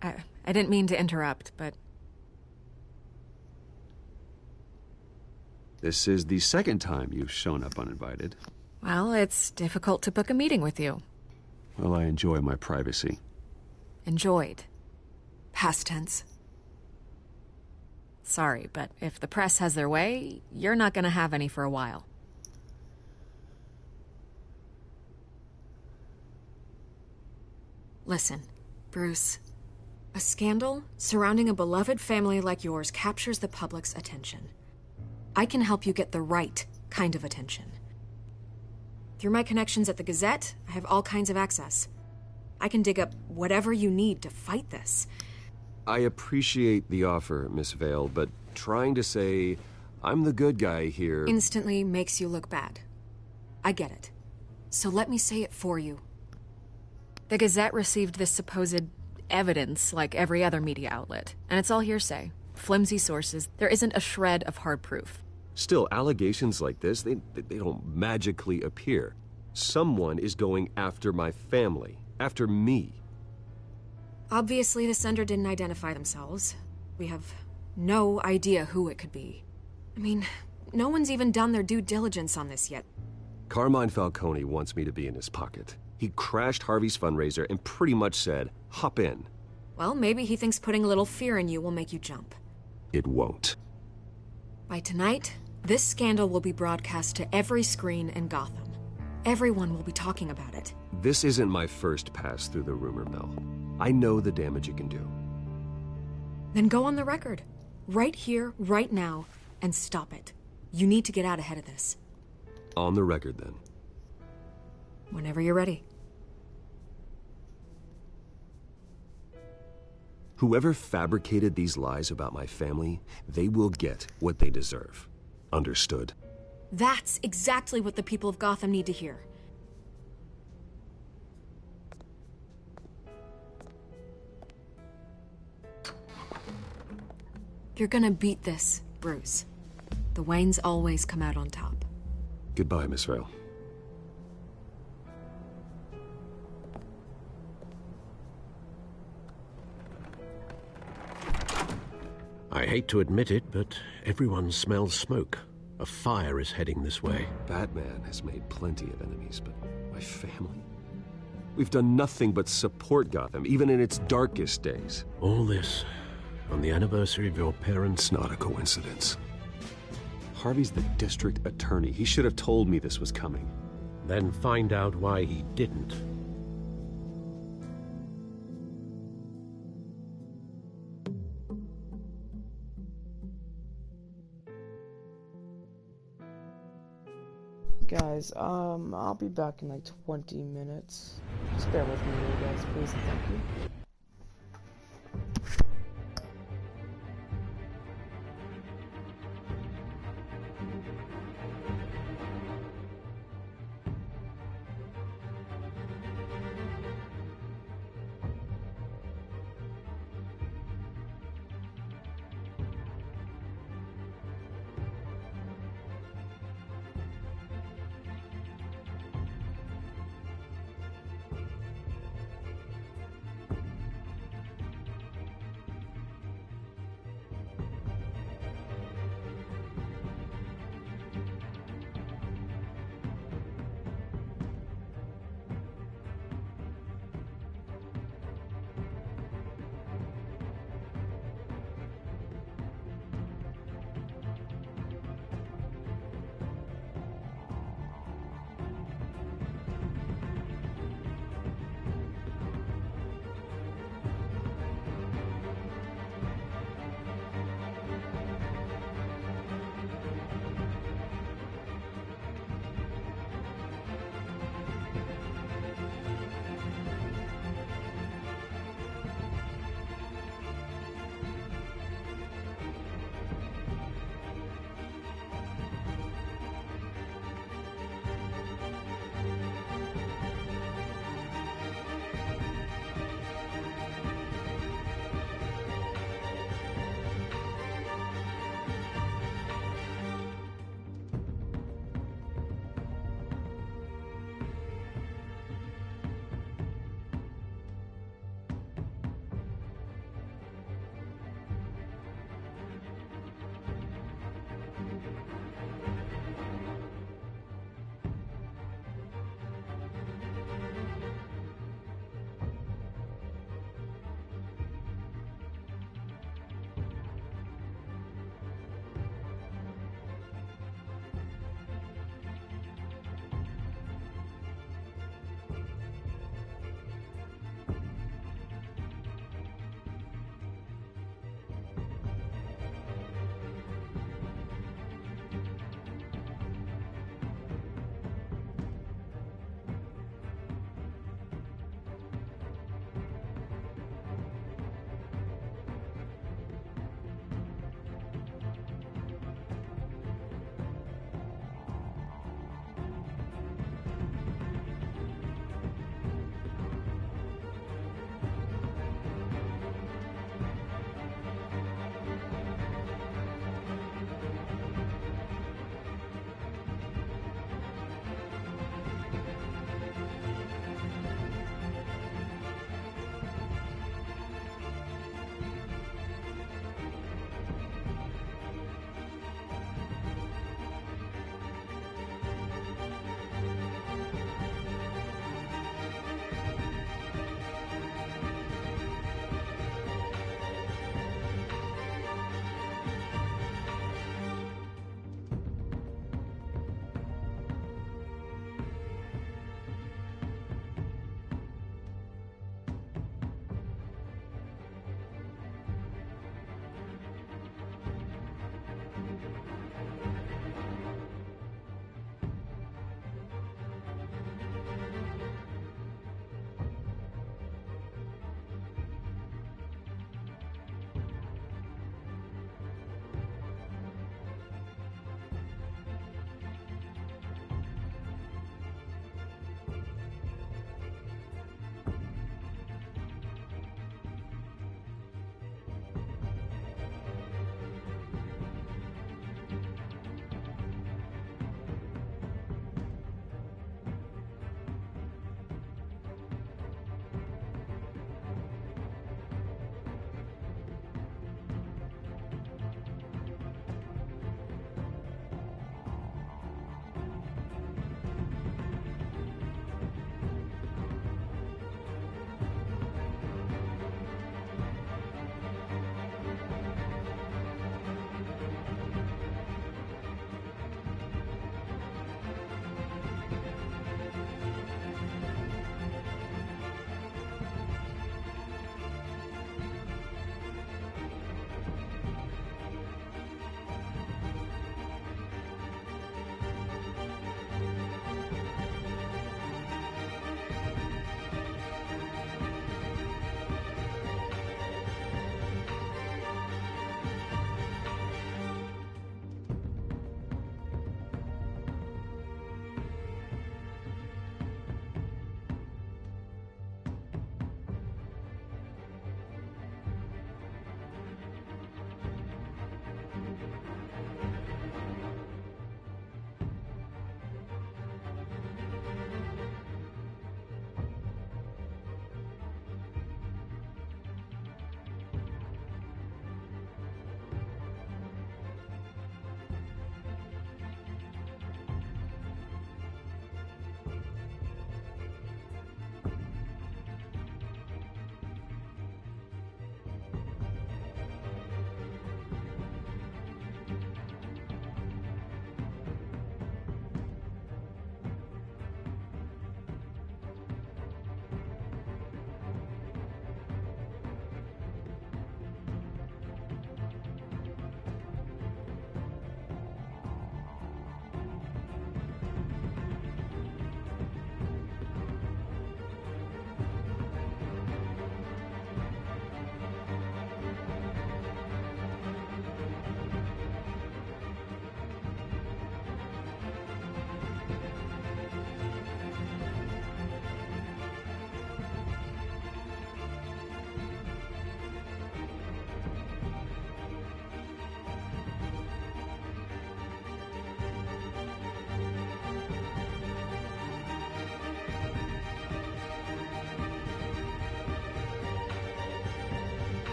I didn't mean to interrupt, but... This is the second time you've shown up uninvited. Well, it's difficult to book a meeting with you. Well, I enjoy my privacy. Enjoyed. Past tense. Sorry, but if the press has their way, you're not gonna have any for a while. Listen, Bruce. A scandal surrounding a beloved family like yours captures the public's attention. I can help you get the right kind of attention. Through my connections at the Gazette, I have all kinds of access. I can dig up whatever you need to fight this. I appreciate the offer, Miss Vale, but trying to say I'm the good guy here... Instantly makes you look bad. I get it. So let me say it for you. The Gazette received this supposed evidence like every other media outlet, and it's all hearsay. Flimsy sources. There isn't a shred of hard proof. Still, allegations like this, they don't magically appear. Someone is going after my family, after me. Obviously, the sender didn't identify themselves. We have no idea who it could be. I mean, no one's even done their due diligence on this yet. Carmine Falcone wants me to be in his pocket. He crashed Harvey's fundraiser and pretty much said, hop in. Well, maybe he thinks putting a little fear in you will make you jump. It won't. By tonight, this scandal will be broadcast to every screen in Gotham. Everyone will be talking about it. This isn't my first pass through the rumor mill. I know the damage it can do. Then go on the record. Right here, right now, and stop it. You need to get out ahead of this. On the record, then. Whenever you're ready. Whoever fabricated these lies about my family, they will get what they deserve. Understood? That's exactly what the people of Gotham need to hear. You're gonna beat this, Bruce. The Waynes always come out on top. Goodbye, Miss Vale. I hate to admit it, but everyone smells smoke. A fire is heading this way. Batman has made plenty of enemies, but my family? We've done nothing but support Gotham, even in its darkest days. All this on the anniversary of your parents'... Not a coincidence. Harvey's the district attorney. He should have told me this was coming. Then find out why he didn't. Guys, I'll be back in like 20 minutes. Just bear with me here, guys, please and thank you.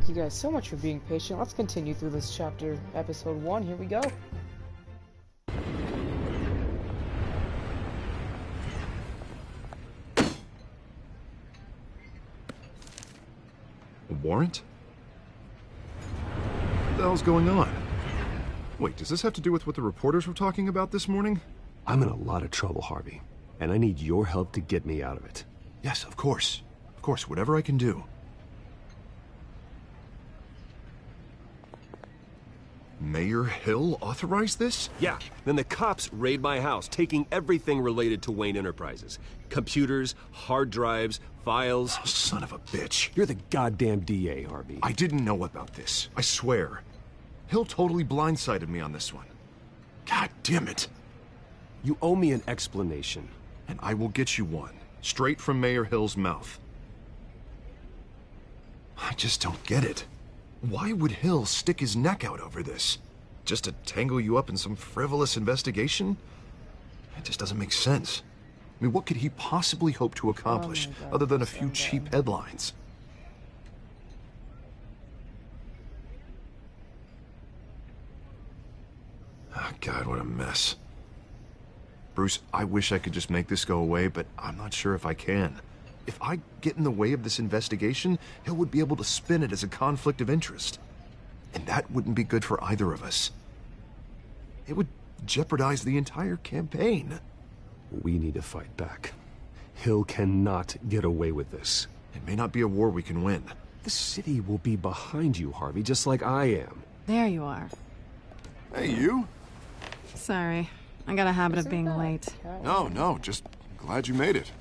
Thank you guys so much for being patient. Let's continue through this chapter, episode 1. Here we go. A warrant? What the hell's going on? Wait, does this have to do with what the reporters were talking about this morning? I'm in a lot of trouble, Harvey, and I need your help to get me out of it. Yes, of course. Of course, whatever I can do. Mayor Hill authorized this? Yeah, then the cops raid my house, taking everything related to Wayne Enterprises. Computers, hard drives, files. Oh, son of a bitch. You're the goddamn DA, Harvey. I didn't know about this. I swear. Hill totally blindsided me on this one. God damn it. You owe me an explanation. And I will get you one. Straight from Mayor Hill's mouth. I just don't get it. Why would Hill stick his neck out over this? Just to tangle you up in some frivolous investigation? It just doesn't make sense. I mean, what could he possibly hope to accomplish other than a few cheap headlines? Oh, God, what a mess. Bruce, I wish I could just make this go away, but I'm not sure if I can. If I get in the way of this investigation, Hill would be able to spin it as a conflict of interest. And that wouldn't be good for either of us. It would jeopardize the entire campaign. We need to fight back. Hill cannot get away with this. It may not be a war we can win. The city will be behind you, Harvey, just like I am. There you are. Hey, you? Sorry. I got a habit of being late. No, just glad you made it.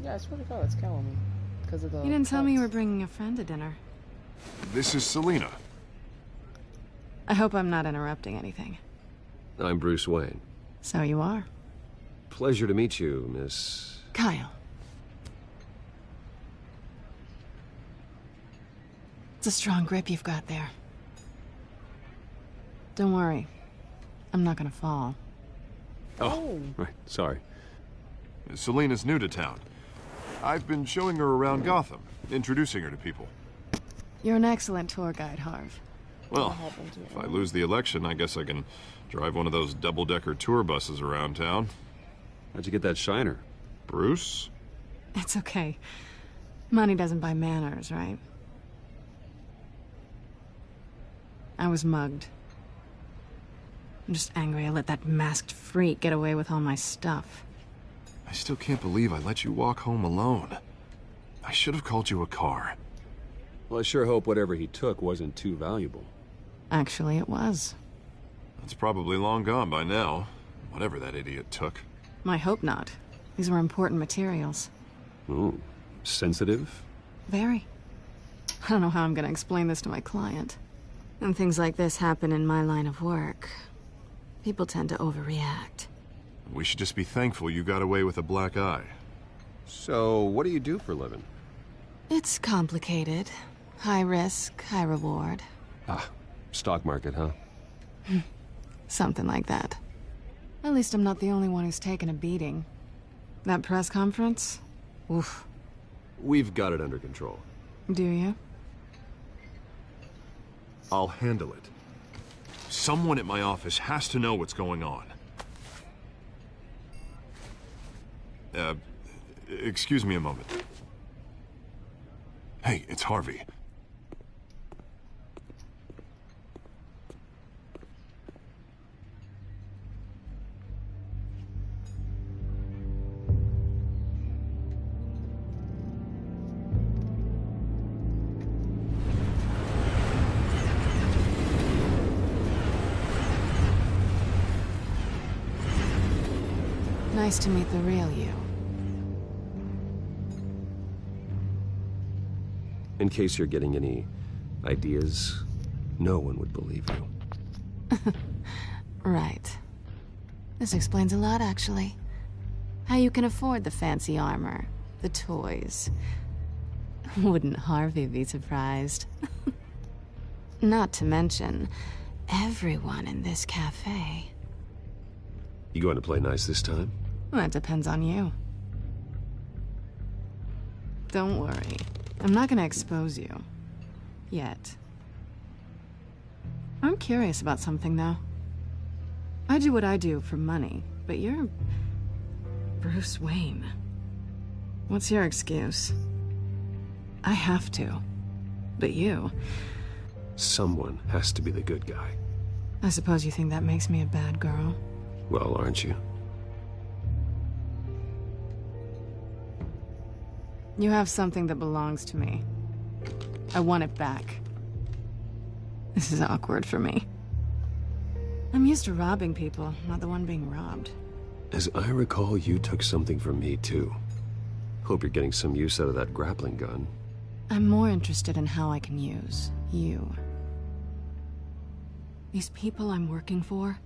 Yeah, I swear to God, that's killing me. Because of the... You didn't tell me you were bringing a friend to dinner. This is Selina. I hope I'm not interrupting anything. I'm Bruce Wayne. So you are. Pleasure to meet you, Miss... Kyle. It's a strong grip you've got there. Don't worry. I'm not gonna fall. Oh, right. Sorry. Selina's new to town. I've been showing her around Gotham, introducing her to people. You're an excellent tour guide, Harv. Well, if I lose the election, I guess I can drive one of those double-decker tour buses around town. How'd you get that shiner? Bruce? It's okay. Money doesn't buy manners, right? I was mugged. I'm just angry I let that masked freak get away with all my stuff. I still can't believe I let you walk home alone. I should have called you a car. Well, I sure hope whatever he took wasn't too valuable. Actually, it was. It's probably long gone by now, whatever that idiot took. I hope not. These were important materials. Ooh, sensitive? Very. I don't know how I'm gonna explain this to my client. When things like this happen in my line of work, people tend to overreact. We should just be thankful you got away with a black eye. So, what do you do for a living? It's complicated. High risk, high reward. Ah, stock market, huh? Something like that. At least I'm not the only one who's taken a beating. That press conference? Oof. We've got it under control. Do you? I'll handle it. Someone at my office has to know what's going on. Excuse me a moment. Hey, it's Harvey. Nice to meet the real you. In case you're getting any ideas, no one would believe you. Right. This explains a lot, actually. How you can afford the fancy armor, the toys. Wouldn't Harvey be surprised? Not to mention, everyone in this cafe. You going to play nice this time? Well, that depends on you. Don't worry. I'm not gonna expose you. Yet. I'm curious about something, though. I do what I do for money, but you're... Bruce Wayne. What's your excuse? I have to. But you... Someone has to be the good guy. I suppose you think that makes me a bad girl? Well, aren't you? You have something that belongs to me. I want it back. This is awkward for me. I'm used to robbing people, not the one being robbed. As I recall, you took something from me, too. Hope you're getting some use out of that grappling gun. I'm more interested in how I can use you. These people I'm working for,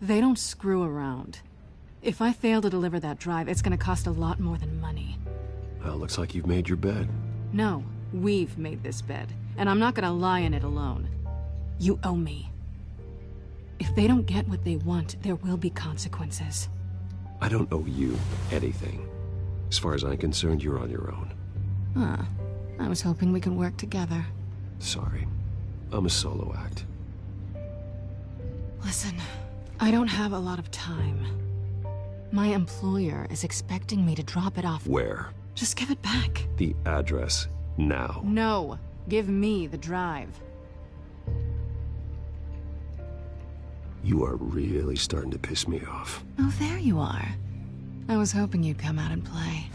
they don't screw around. If I fail to deliver that drive, it's gonna cost a lot more than money. Well, looks like you've made your bed. No, we've made this bed, and I'm not gonna lie in it alone. You owe me. If they don't get what they want, there will be consequences. I don't owe you anything. As far as I'm concerned, you're on your own. Huh. I was hoping we could work together. Sorry. I'm a solo act. Listen, I don't have a lot of time. My employer is expecting me to drop it off. Where? Just give it back. The address, now. No. Give me the drive. You are really starting to piss me off. Oh, there you are. I was hoping you'd come out and play.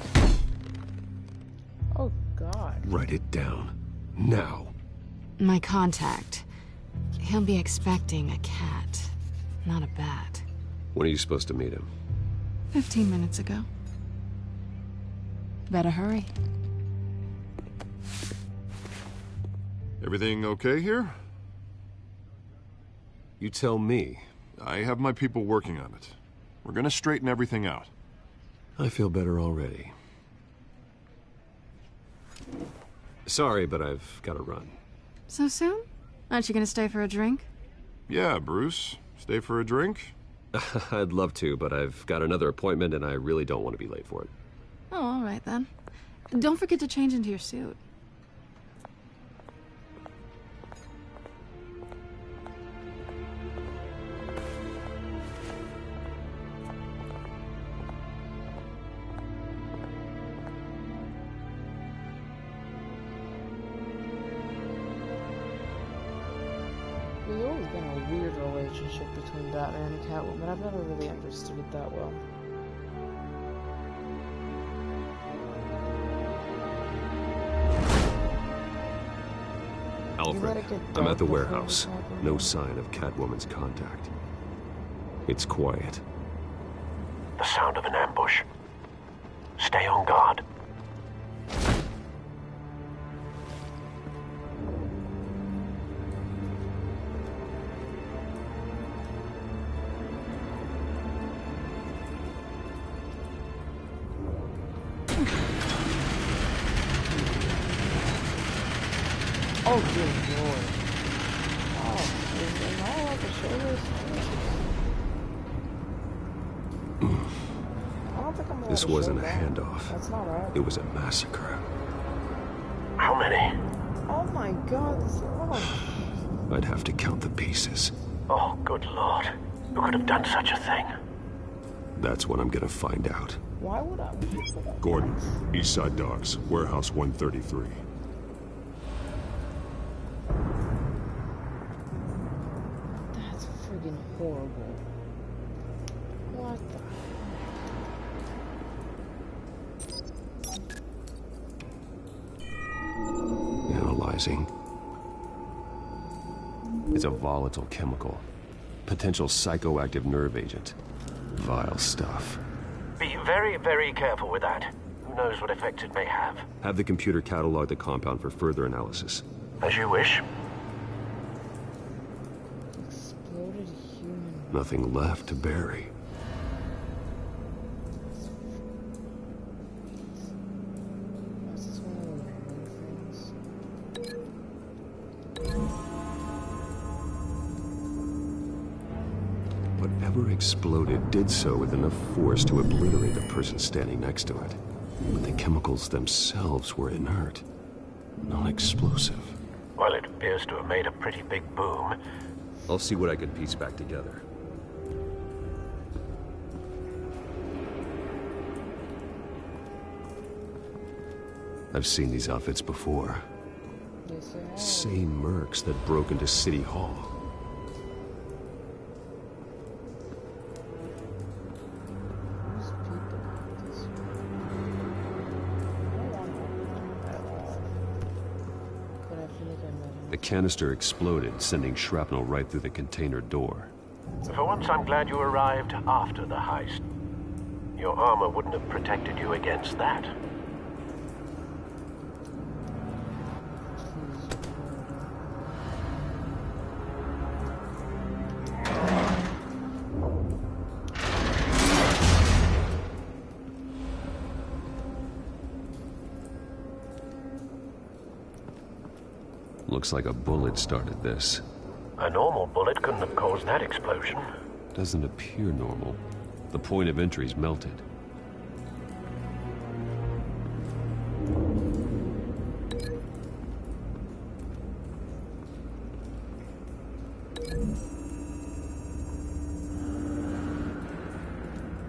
Oh, God. Write it down. Now. My contact. He'll be expecting a cat, not a bat. When are you supposed to meet him? 15 minutes ago. Better hurry. Everything okay here? You tell me. I have my people working on it. We're gonna straighten everything out. I feel better already. Sorry, but I've got to run. So soon? Aren't you gonna stay for a drink? Yeah, Bruce. Stay for a drink? I'd love to, but I've got another appointment and I really don't want to be late for it. Oh, all right then. Don't forget to change into your suit. There's always been a weird relationship between Batman and Catwoman. I've never really understood it that well. Alfred, I'm at the warehouse. No sign of Catwoman's contact. It's quiet. The sound of an ambush. Stay on guard. Oh, good lord. Oh, am I allowed to show this? I don't think I'm allowed This to wasn't a show that. handoff. That's not right. It was a massacre. How many? Oh my god, this I'd have to count the pieces. Oh, good lord. Who could have done such a thing? That's what I'm gonna find out. Why would I? Gordon, Eastside Docks, Warehouse 133. That's friggin' horrible. What the? Analyzing. It's a volatile chemical. Potential psychoactive nerve agent. Vile stuff. Be very, very careful with that. Who knows what effect it may have. Have the computer catalog the compound for further analysis. As you wish. Exploded human. Nothing left to bury. This is one of the weird things. Whatever exploded did so with enough force to obliterate the person standing next to it. But the chemicals themselves were inert, non-explosive. Well, it appears to have made a pretty big boom. I'll see what I can piece back together. I've seen these outfits before. Yes, I have. Same mercs that broke into City Hall. The canister exploded, sending shrapnel right through the container door. For once, I'm glad you arrived after the heist. Your armor wouldn't have protected you against that. Looks like a bullet started this. A normal bullet couldn't have caused that explosion. Doesn't appear normal. The point of entry's melted.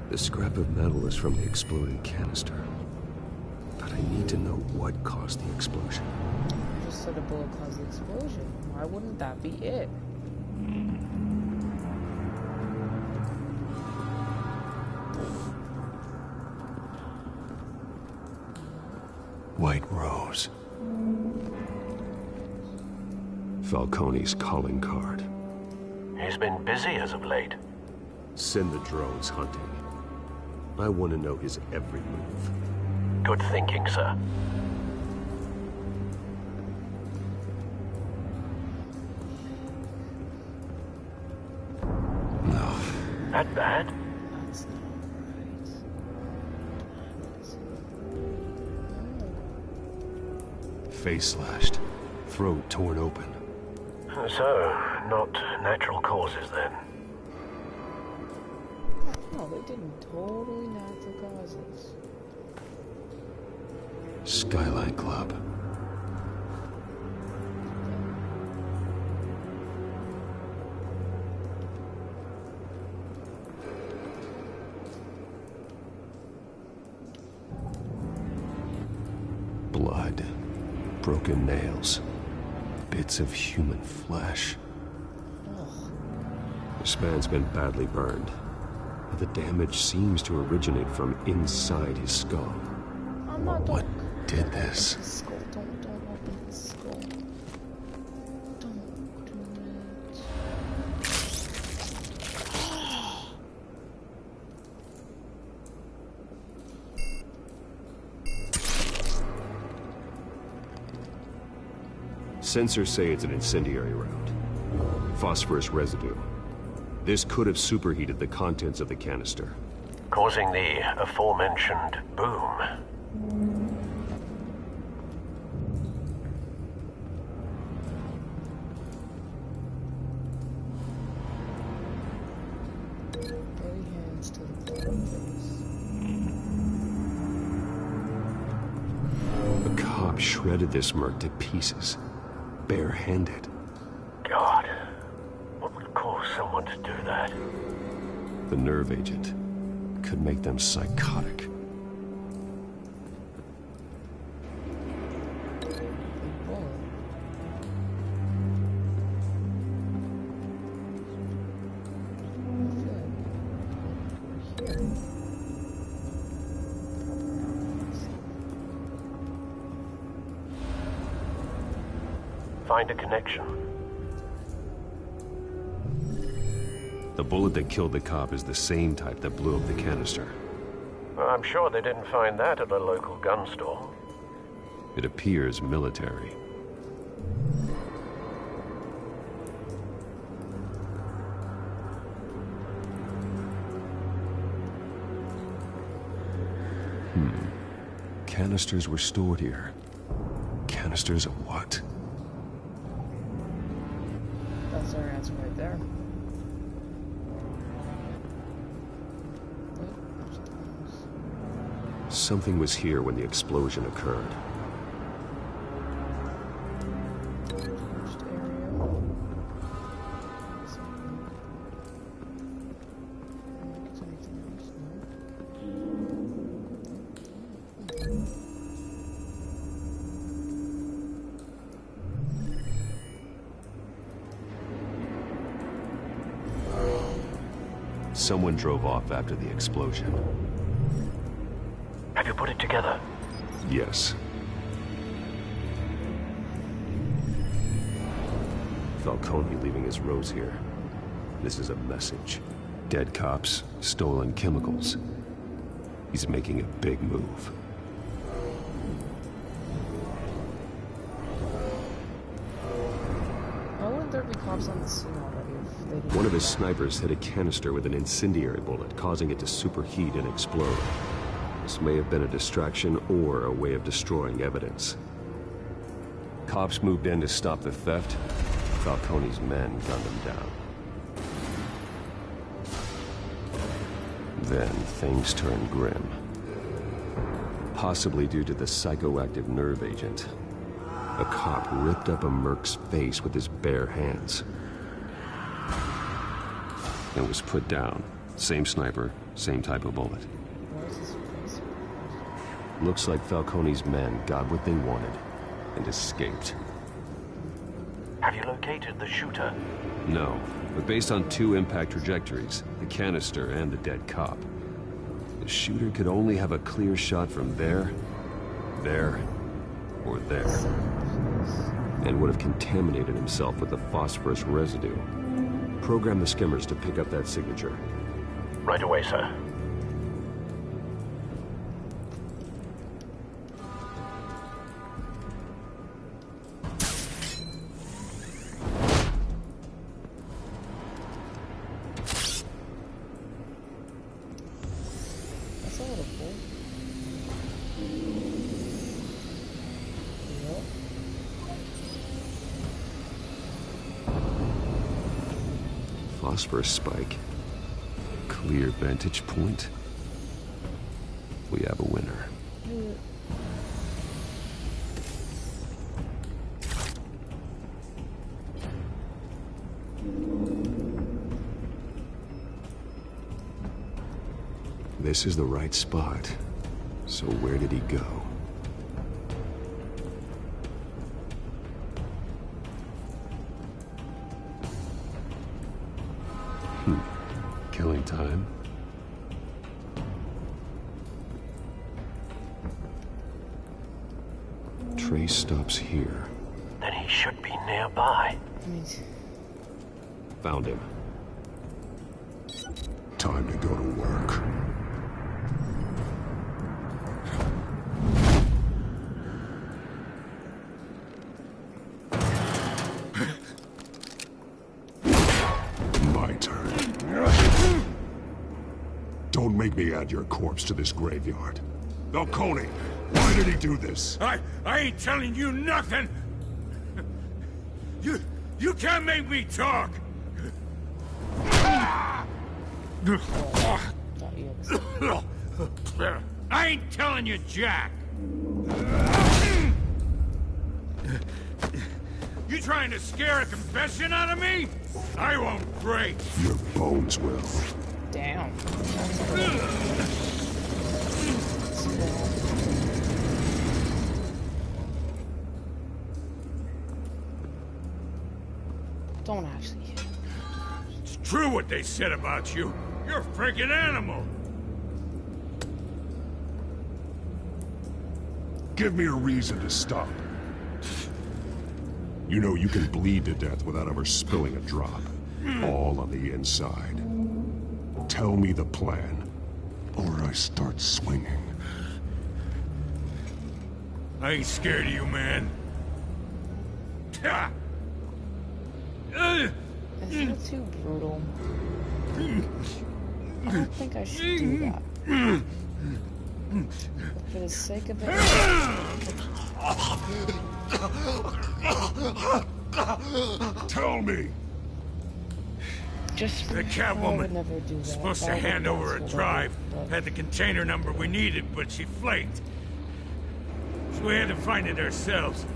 The scrap of metal is from the exploding canister. But I need to know what caused the explosion. You just said a bullet caused the explosion. Why wouldn't that be it? White Rose. Falcone's calling card. He's been busy as of late. Send the drones hunting. I want to know his every move. Good thinking, sir. No. That bad? That's not right. Face slashed. Throat torn open. So, not natural causes then. No, they didn't. Totally natural causes. Skyline Club. Blood. Broken nails. Bits of human flesh. This man's been badly burned. But the damage seems to originate from inside his skull. What did this? Skull, don't open the skull. Don't do it. Sensors say it's an incendiary round. Phosphorus residue. This could have superheated the contents of the canister. Causing the aforementioned boom. Dirty hands to the face. The cop shredded this merc to pieces. Barehanded. God. What would cause someone to do that? The nerve agent could make them psychotic. Find a connection. The bullet that killed the cop is the same type that blew up the canister. Well, I'm sure they didn't find that at a local gun store. It appears military. Canisters were stored here. Canisters of what? That's our answer right there. Something was here when the explosion occurred. Someone drove off after the explosion. Have you put it together? Yes. Falcone leaving his rose here. This is a message. Dead cops, stolen chemicals. He's making a big move. Why wouldn't there be cops on the scene already if they didn't? One of his snipers hit a canister with an incendiary bullet, causing it to superheat and explode. This may have been a distraction or a way of destroying evidence. Cops moved in to stop the theft. Falcone's men gunned them down. Then things turned grim. Possibly due to the psychoactive nerve agent. A cop ripped up a merc's face with his bare hands. And was put down. Same sniper, same type of bullet. Looks like Falcone's men got what they wanted and escaped. Have you located the shooter? No, but based on two impact trajectories, the canister and the dead cop, the shooter could only have a clear shot from there, or there, and would have contaminated himself with the phosphorus residue. Program the skimmers to pick up that signature. Right away, sir. That's a little cool. Yep. Phosphorus spike. Clear vantage point. We have a winner. This is the right spot. So where did he go? Killing time. Trace stops here. Then he should be nearby. Found him. Time to go to work. My turn. Don't make me add your corpse to this graveyard. Falcone, why did he do this? I ain't telling you nothing! You can't make me talk! I ain't telling you, Jack! You trying to scare a confession out of me? I won't break! Your bones will. Damn. Don't actually hit him. It's true what they said about you. You're a freaking animal. Give me a reason to stop. You know you can bleed to death without ever spilling a drop. All on the inside. Tell me the plan, or I start swinging. I ain't scared of you, man. Is that too brutal? I don't think I should do that. But for the sake of it... Tell me! Just The I would Catwoman never do that. supposed to That would hand be over a possible, drive. but- Had the container number we needed, but she flaked. So we had to find it ourselves.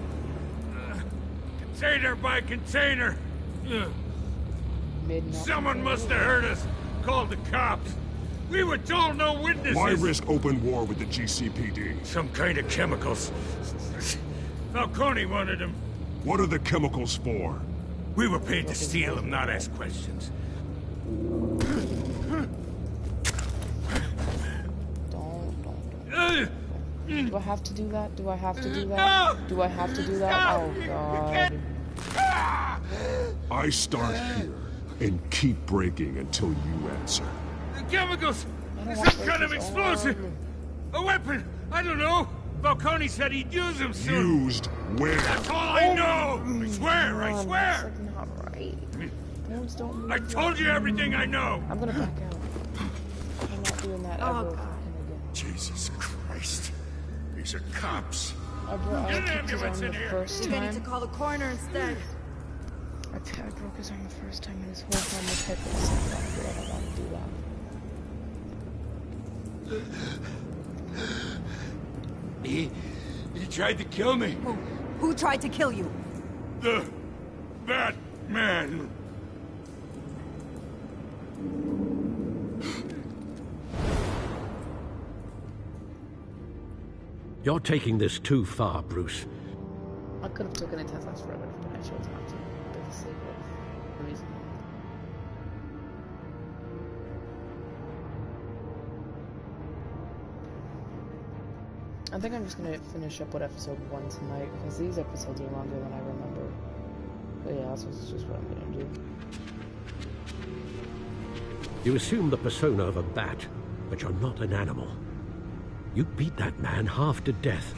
Container by container. Someone must have heard us. Called the cops. We were told no witnesses. Why risk open war with the GCPD? Some kind of chemicals. Falcone wanted them. What are the chemicals for? We were paid to steal them, not ask questions. Do I have to do that? Do I have to do that? No! Do I have to do that? Oh god. I start here and keep breaking until you answer. The chemicals! don't Some want to kind of break his explosive! arm. A weapon! I don't know! Falcone said he'd use them soon! Used where? That's all I know! I swear, I That's swear! like not right. Bones don't move. I told you everything I know! I'm gonna back out. I'm not doing that ever fucking again. Jesus Christ. These are cops. I Get an kicked his arm ambulance the in here! first Think I need to time. call the coroner instead. I broke his arm the first time, and his whole time was hit with the second time. I don't want to do that. He tried to kill me. Who tried to kill you? The Batman. You're taking this too far, Bruce. I could have taken it 10 times further, but I chose not to. For the sake of reason. I think I'm just gonna finish up with episode 1 tonight, because these episodes are longer than I remember. But yeah, that's just what I'm gonna do. You assume the persona of a bat, but you're not an animal. You beat that man half to death.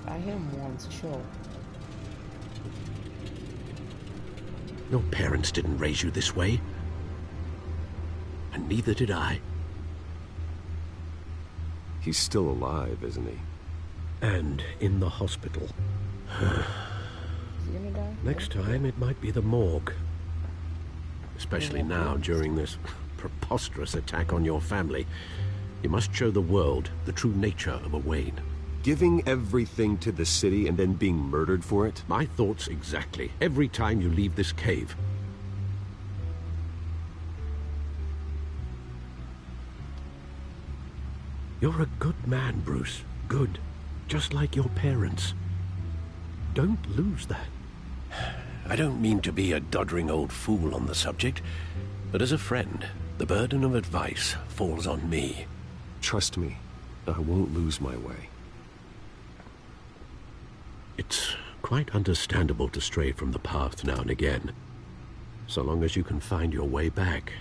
I hit him once, chill. Your parents didn't raise you this way. And neither did I. He's still alive, isn't he? And in the hospital. Is he gonna die? Next time, it might be the morgue. Especially now, during this preposterous attack on your family. You must show the world the true nature of a Wayne. Giving everything to the city and then being murdered for it? My thoughts exactly. Every time you leave this cave. You're a good man, Bruce. Good. Just like your parents. Don't lose that. I don't mean to be a doddering old fool on the subject, but as a friend, the burden of advice falls on me. Trust me, I won't lose my way. It's quite understandable to stray from the path now and again, so long as you can find your way back.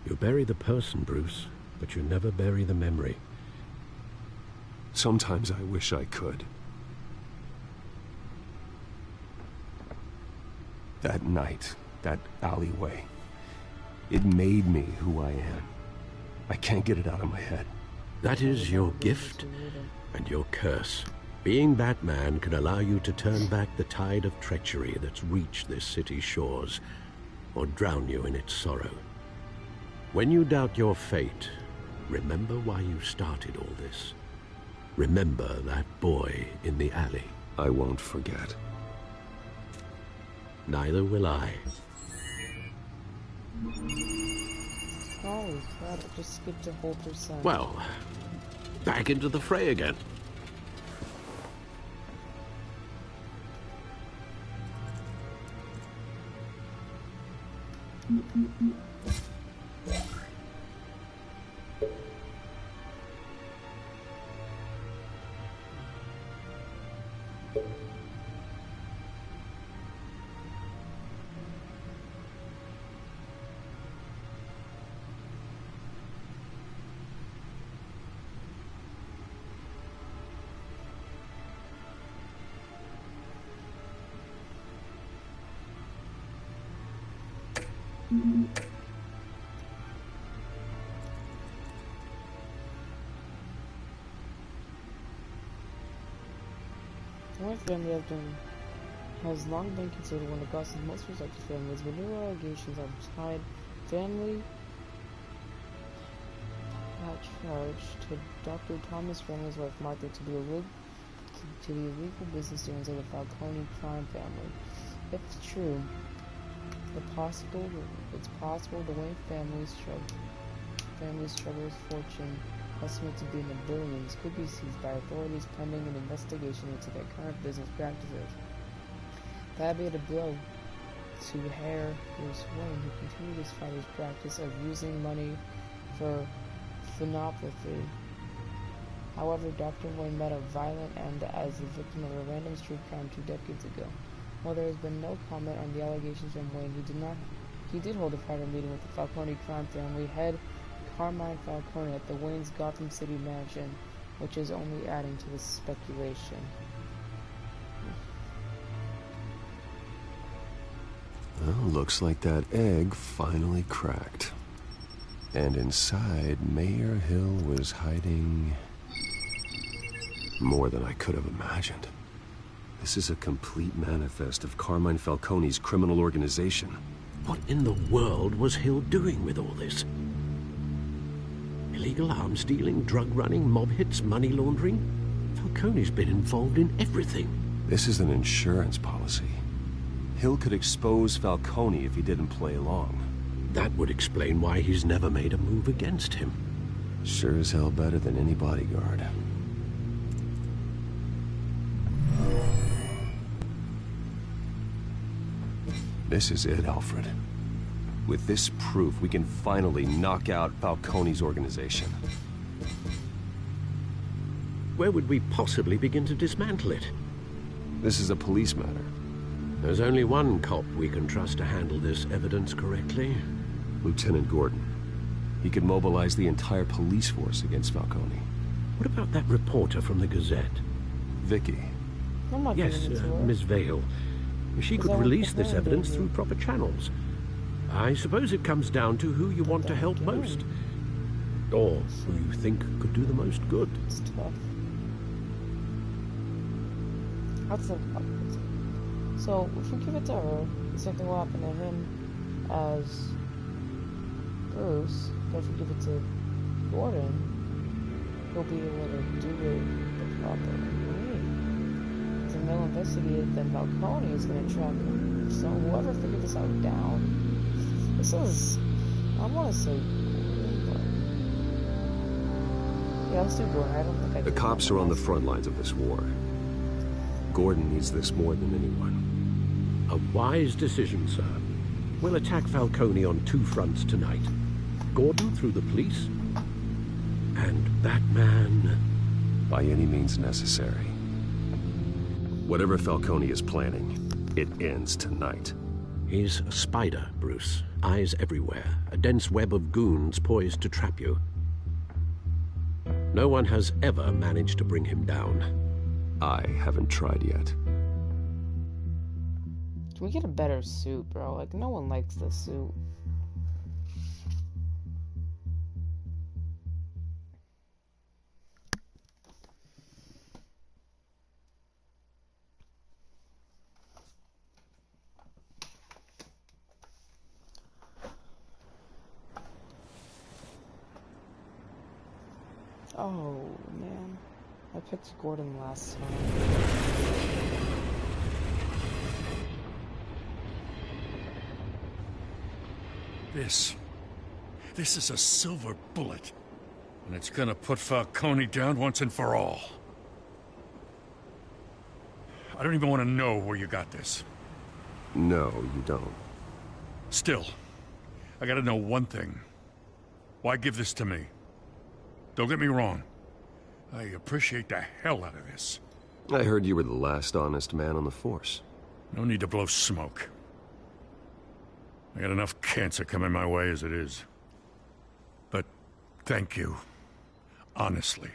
You bury the person, Bruce, but you never bury the memory. Sometimes I wish I could. That night, that alleyway, it made me who I am. I can't get it out of my head. That is your gift and your curse. Being Batman can allow you to turn back the tide of treachery that's reached this city's shores, or drown you in its sorrow. When you doubt your fate, remember why you started all this. Remember that boy in the alley. I won't forget. Neither will I. Holy crap, I just skipped a whole percent. Well, back into the fray again. One family has long been considered one of Gotham's most respected families, but new allegations have tied family charged to Dr. Thomas Randall's wife Martha to the illegal business dealings of the Falcone crime family. If true, it's possible the Wayne family's struggles fortune, estimated to be in the billions, could be seized by authorities pending an investigation into their current business practices. That would be a blow to Bruce Wayne, who continued his father's practice of using money for philanthropy. However, Dr. Wayne met a violent end as the victim of a random street crime 2 decades ago. While there has been no comment on the allegations from Wayne, he did hold a private meeting with the Falcone crime family head Carmine Falcone at the Wayne's Gotham City mansion, which is only adding to the speculation. Well, looks like that egg finally cracked. And inside, Mayor Hill was hiding more than I could have imagined. This is a complete manifest of Carmine Falcone's criminal organization. What in the world was Hill doing with all this? Illegal arms dealing, drug running, mob hits, money laundering? Falcone's been involved in everything. This is an insurance policy. Hill could expose Falcone if he didn't play along. That would explain why he's never made a move against him. Sure as hell better than any bodyguard. This is it, Alfred. With this proof, we can finally knock out Falcone's organization. Where would we possibly begin to dismantle it? This is a police matter. There's only one cop we can trust to handle this evidence correctly. Lieutenant Gordon. He could mobilize the entire police force against Falcone. What about that reporter from the Gazette? Vicky. Yes, Miss Vale. She could release this evidence through proper channels. I suppose it comes down to who you want to help most. Or who you think could do the most good. It's tough. That's a... So, if we give it to her, something will happen to him as Bruce. But if we give it to Gordon, he'll be able to do it the proper way. If they'll investigate it, then Falcone is going to track him. So, whoever figured this out this is... I want to say Gordon, but... Yeah, let's do Gordon. I don't think I The cops are on the front lines of this war. Gordon needs this more than anyone. A wise decision, sir. We'll attack Falcone on 2 fronts tonight. Gordon through the police, and that man... By any means necessary. Whatever Falcone is planning, it ends tonight. He's a spider, Bruce. Eyes everywhere. A dense web of goons poised to trap you. No one has ever managed to bring him down. I haven't tried yet. Can we get a better suit, bro? Like, no one likes this suit. Oh, man. I picked Gordon last time. This is a silver bullet. And it's gonna put Falcone down once and for all. I don't even want to know where you got this. No, you don't. Still, I gotta know one thing. Why give this to me? Don't get me wrong. I appreciate the hell out of this. I heard you were the last honest man on the force. No need to blow smoke. I got enough cancer coming my way as it is. But thank you. Honestly.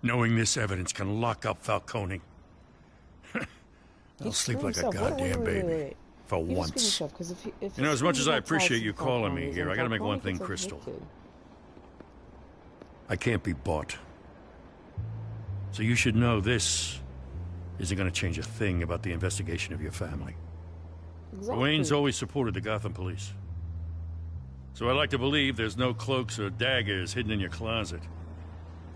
Knowing this evidence can lock up Falcone. I'll sleep like a goddamn baby. For once. You know, as much as I appreciate you calling me here, I gotta make one thing crystal. I can't be bought. So you should know this isn't gonna change a thing about the investigation of your family. Exactly. Wayne's always supported the Gotham police. So I like to believe there's no cloaks or daggers hidden in your closet.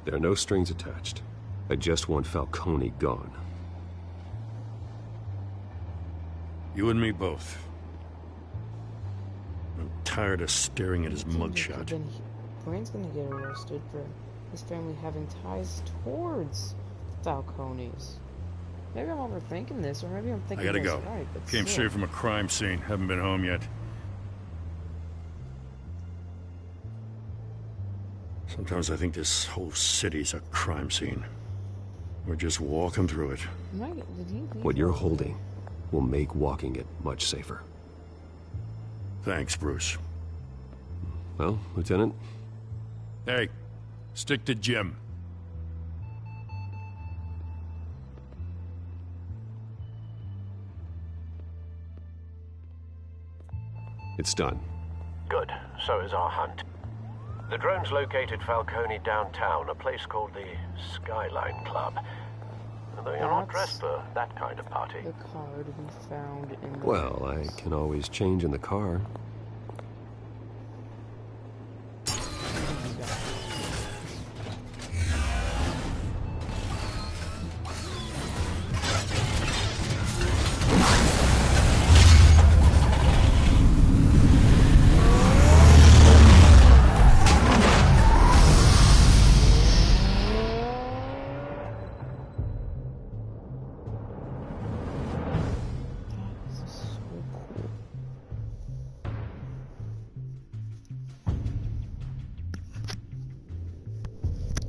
There are no strings attached. I just want Falcone gone. You and me both. I'm tired of staring at his mugshot. Then Wayne's gonna get arrested for his family having ties towards Falcones. Maybe I'm overthinking this, or maybe I'm thinking I gotta this go. right, but Came still. straight from a crime scene. Haven't been home yet. Sometimes I think this whole city's a crime scene. We're just walking through it. Did he leave? What you're holding will make walking it much safer. Thanks, Bruce. Well, Lieutenant? Hey, stick to Jim. It's done. Good. So is our hunt. The drone's located Falcone downtown, a place called the Skyline Club. Although you're not dressed for that kind of party. The card we found in the Well, I can always change in the car.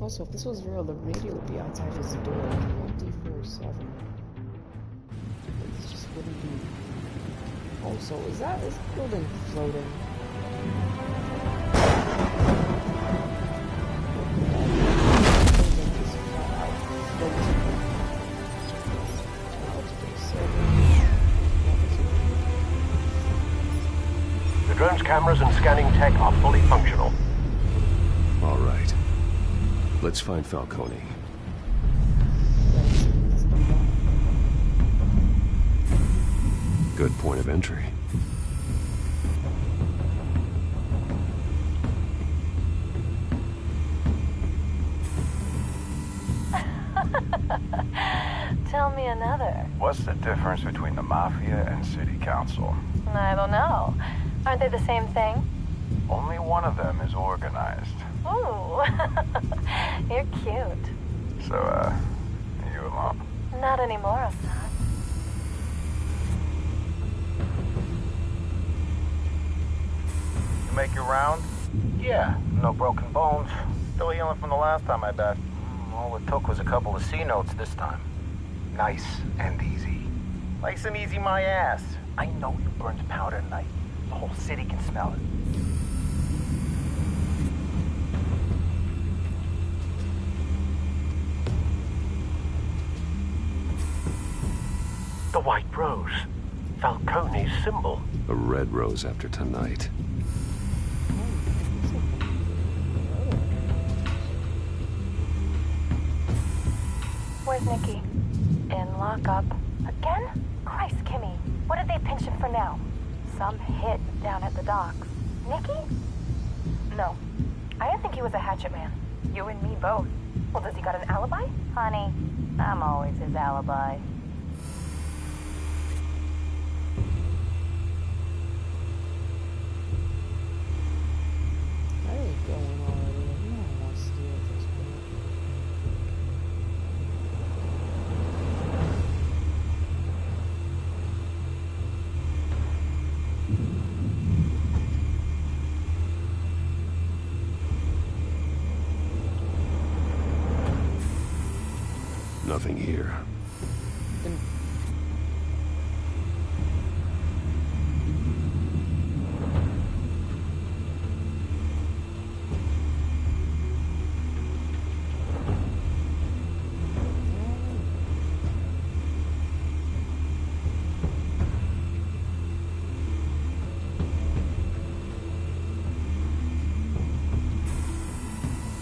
Also, if this was real, the radio would be outside his door 24/7. It just wouldn't be. Also, is this building floating? The drone's cameras and scanning tech are fully functional. All right. Let's find Falcone. Good point of entry. Tell me another. What's the difference between the Mafia and City Council? I don't know. Aren't they the same thing? Only one of them is organized. Ooh, you're cute. So, you alone? Not anymore, Assad. You make your round? Yeah, no broken bones. Still healing from the last time, I bet. All it took was a couple of C notes this time. Nice and easy. Nice and easy my ass. I know you burned powder tonight. The whole city can smell it. The white rose. Falcone's symbol. A red rose after tonight. Where's Nikki? In lockup. Again? Christ, Kimmy. What did they pinch him for now? Some hit down at the docks. Nikki? No. I didn't think he was a hatchet man. You and me both. Well, does he got an alibi? Honey, I'm always his alibi. What is going on already? No one wants to deal with this Nothing here.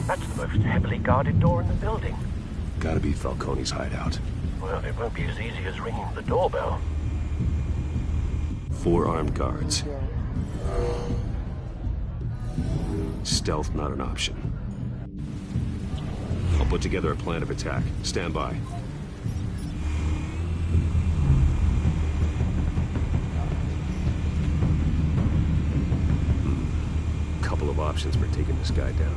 That's the most heavily guarded door in the building. Gotta be Falcone's hideout. Well, it won't be as easy as ringing the doorbell. 4 armed guards. Stealth not an option. I'll put together a plan of attack. Stand by. Couple of options for taking this guy down.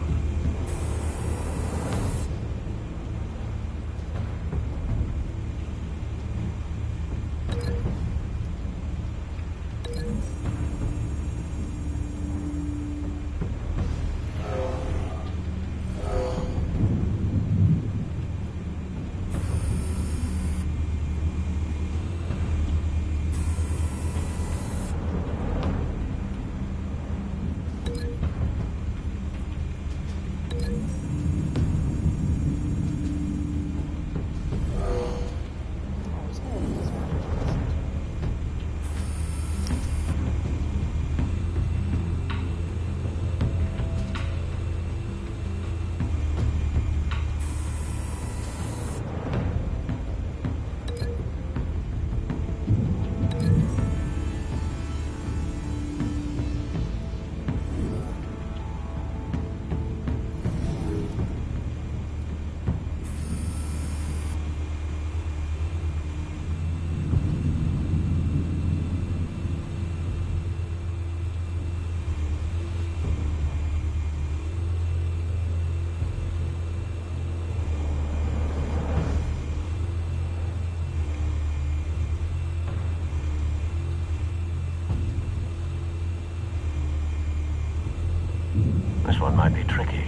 This one might be tricky.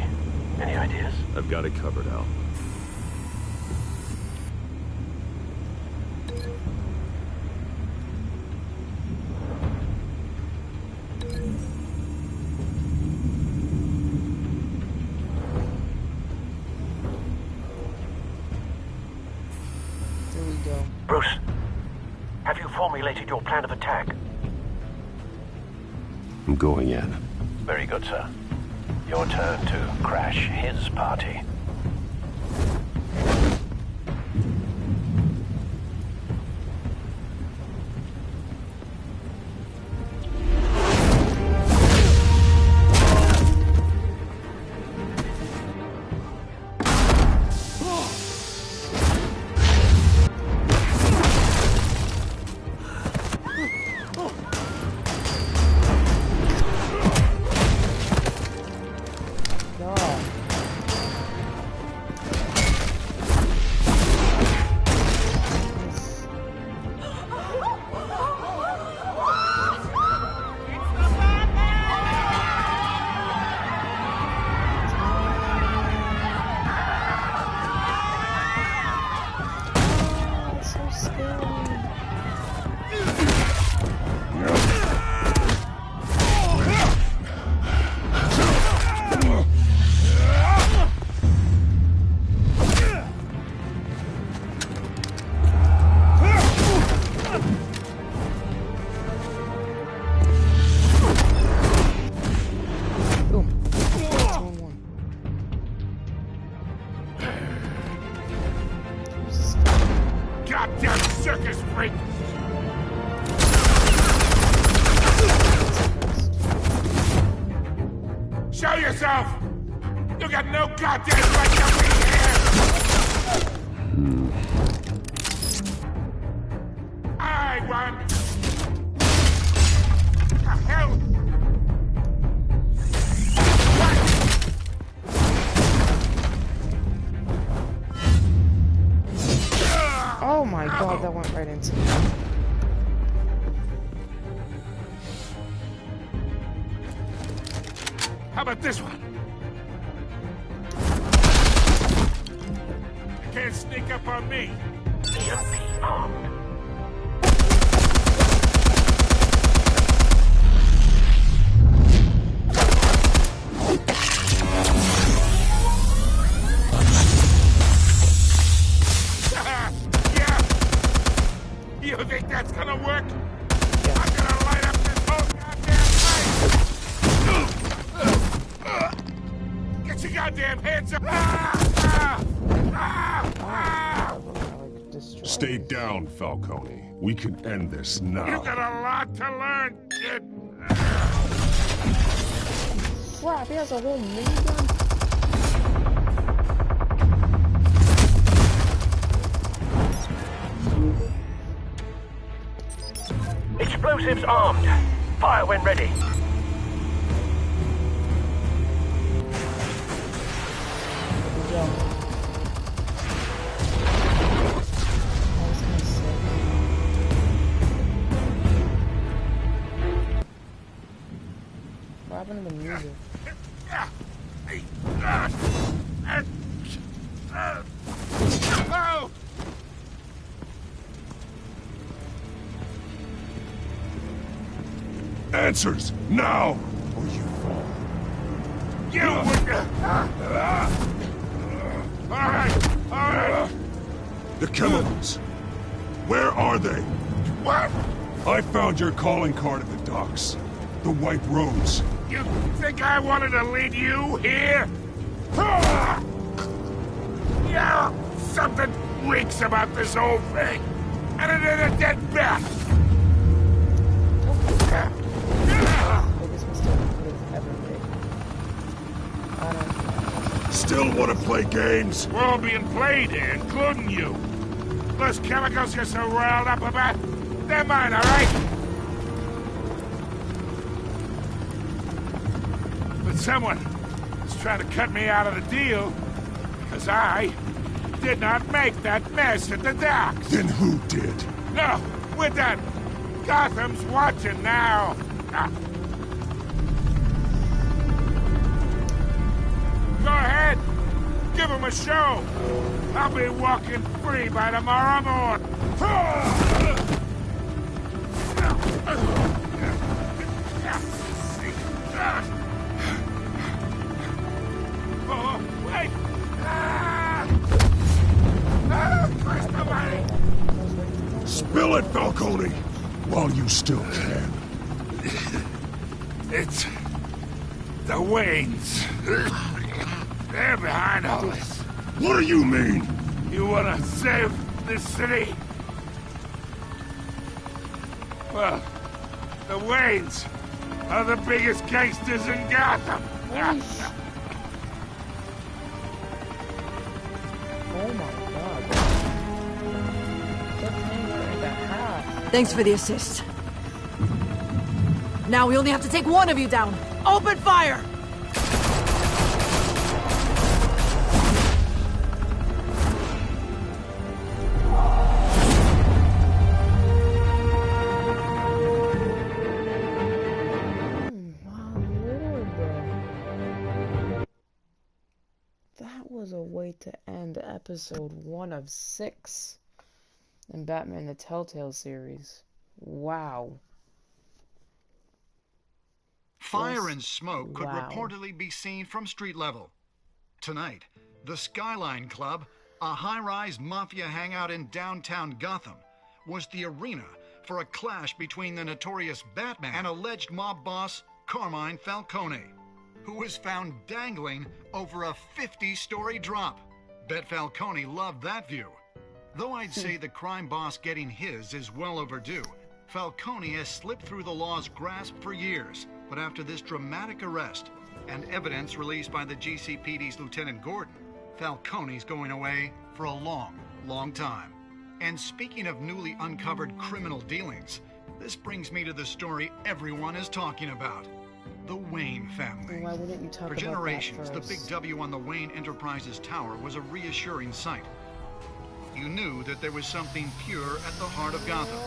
Any ideas? I've got it covered, Al. There we go. Bruce, have you formulated your plan of attack? I'm going in. Very good, sir. Your turn to crash his party. Goddamn circus freak! Show yourself! You got no goddamn right to be here! I won! The hell? Oh my god, that went right into me. How about this one? You can't sneak up on me. EMP armed. You think that's gonna work? I'm gonna light up this whole goddamn place! Get your goddamn hands up! Stay down, Falcone. We can end this now. You got a lot to learn, kid! crap, he has a whole minigun? Explosives armed. Fire when ready. What happened to the music? Answers, now! Or you fall. Alright! The chemicals. Where are they? What? I found your calling card at the docks. The White Rose. You think I wanted to lead you here? Yeah, something reeks about this whole thing. And it ain't a dead bat. Still want to play games? We're all being played here, including you. Those chemicals you're so riled up about, they're mine, all right? But someone is trying to cut me out of the deal because I did not make that mess at the docks. Then who did? No, we're done. Gotham's watching now. Go ahead. Give him a show. I'll be walking free by tomorrow morning. Oh, wait. Spill it, Falcone, while you still can. It's the Waynes. They're behind all this. What do you mean? You wanna save this city? Well, the Waynes are the biggest gangsters in Gotham. Oh my god. That thing went like a half. Thanks for the assist. Now we only have to take one of you down. Open fire! That was a way to end episode 1 of 6 in Batman the Telltale series. Wow. Fire and smoke could reportedly be seen from street level. Tonight, the Skyline Club, a high-rise mafia hangout in downtown Gotham, was the arena for a clash between the notorious Batman and alleged mob boss Carmine Falcone, who was found dangling over a 50-story drop. Bet Falcone loved that view. Though I'd say the crime boss getting his is well overdue, Falcone has slipped through the law's grasp for years. But after this dramatic arrest and evidence released by the GCPD's Lieutenant Gordon, Falcone's going away for a long, long time. And speaking of newly uncovered criminal dealings, this brings me to the story everyone is talking about. The Wayne family. Why wouldn't you talk For about generations, that the big W on the Wayne Enterprises tower was a reassuring sight. You knew that there was something pure at the heart of Gotham.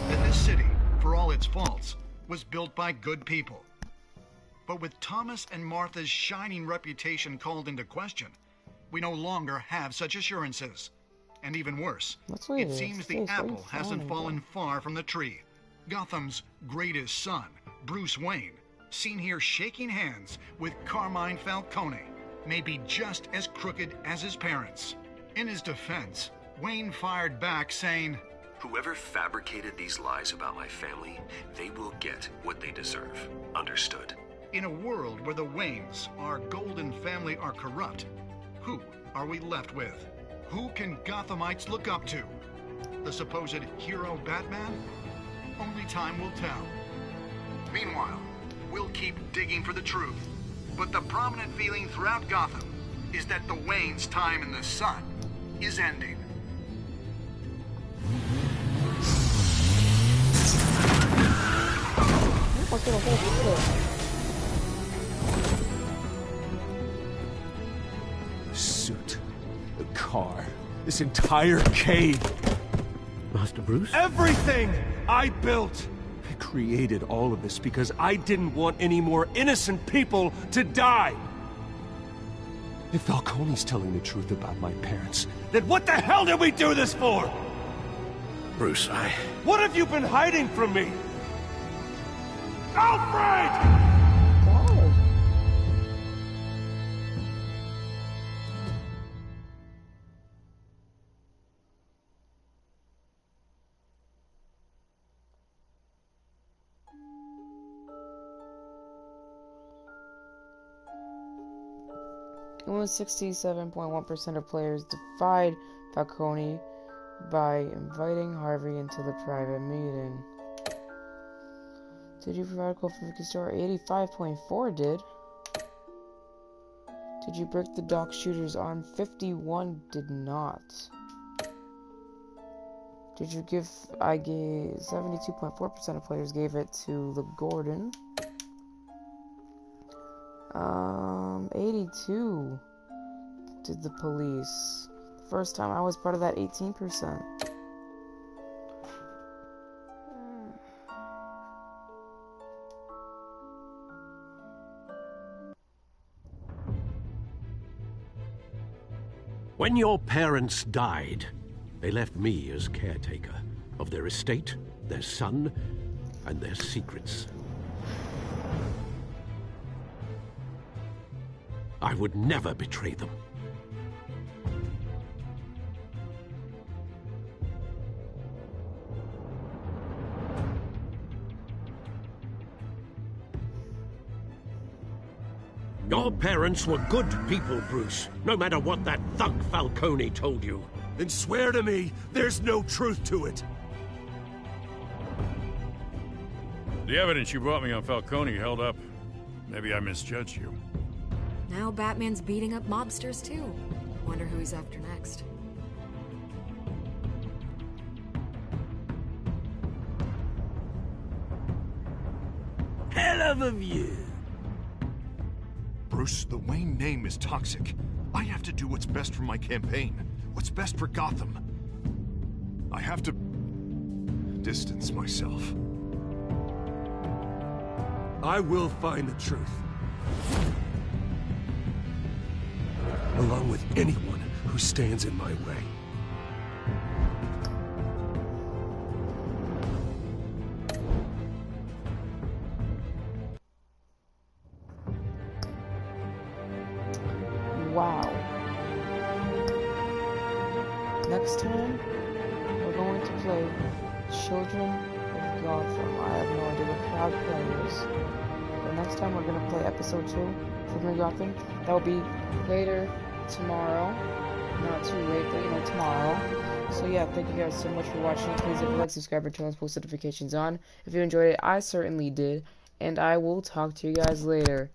That this city, for all its faults, was built by good people. But with Thomas and Martha's shining reputation called into question, we no longer have such assurances. And even worse, it seems the apple hasn't fallen far from the tree. Gotham's greatest son, Bruce Wayne, seen here shaking hands with Carmine Falcone, may be just as crooked as his parents. In his defense, Wayne fired back saying, "Whoever fabricated these lies about my family, they will get what they deserve. Understood?" In a world where the Waynes, our golden family, are corrupt, who are we left with? Who can Gothamites look up to? The supposed hero Batman? Only time will tell. Meanwhile, we'll keep digging for the truth But the prominent feeling throughout Gotham is that the Waynes' time in the sun is ending. Suit, the car, this entire cave. Master Bruce? Everything I built! I created all of this because I didn't want any more innocent people to die! If Falcone's telling the truth about my parents, then what the hell did we do this for? Bruce, What have you been hiding from me? Alfred! Almost 67.1% of players defied Falcone by inviting Harvey into the private meeting. Did you provide a call for Vicky's store? 85.4 did. Did you break the dock shooters on? 51 did not. Did you give... I gave... 72.4% of players gave it to the Gordon. 82 did the police. First time I was part of that 18%. When your parents died, they left me as caretaker of their estate, their son, and their secrets. I would never betray them. Your parents were good people, Bruce, no matter what that thug Falcone told you. Then swear to me there's no truth to it. The evidence you brought me on Falcone held up. Maybe I misjudged you. Now Batman's beating up mobsters, too. Wonder who he's after next. Hell of a view. Bruce, the Wayne name is toxic. I have to do what's best for my campaign. What's best for Gotham. I have to distance myself. I will find the truth. Along with anyone who stands in my way. Wow. Next time, we're going to play Children of Gotham. I have no idea what crowd playing is. But next time, we're going to play episode 2, Children of Gotham. That will be later tomorrow. Not too late, but you know, tomorrow. So yeah, thank you guys so much for watching. Please hit like, subscribe, and turn those post notifications on. If you enjoyed it, I certainly did. And I will talk to you guys later.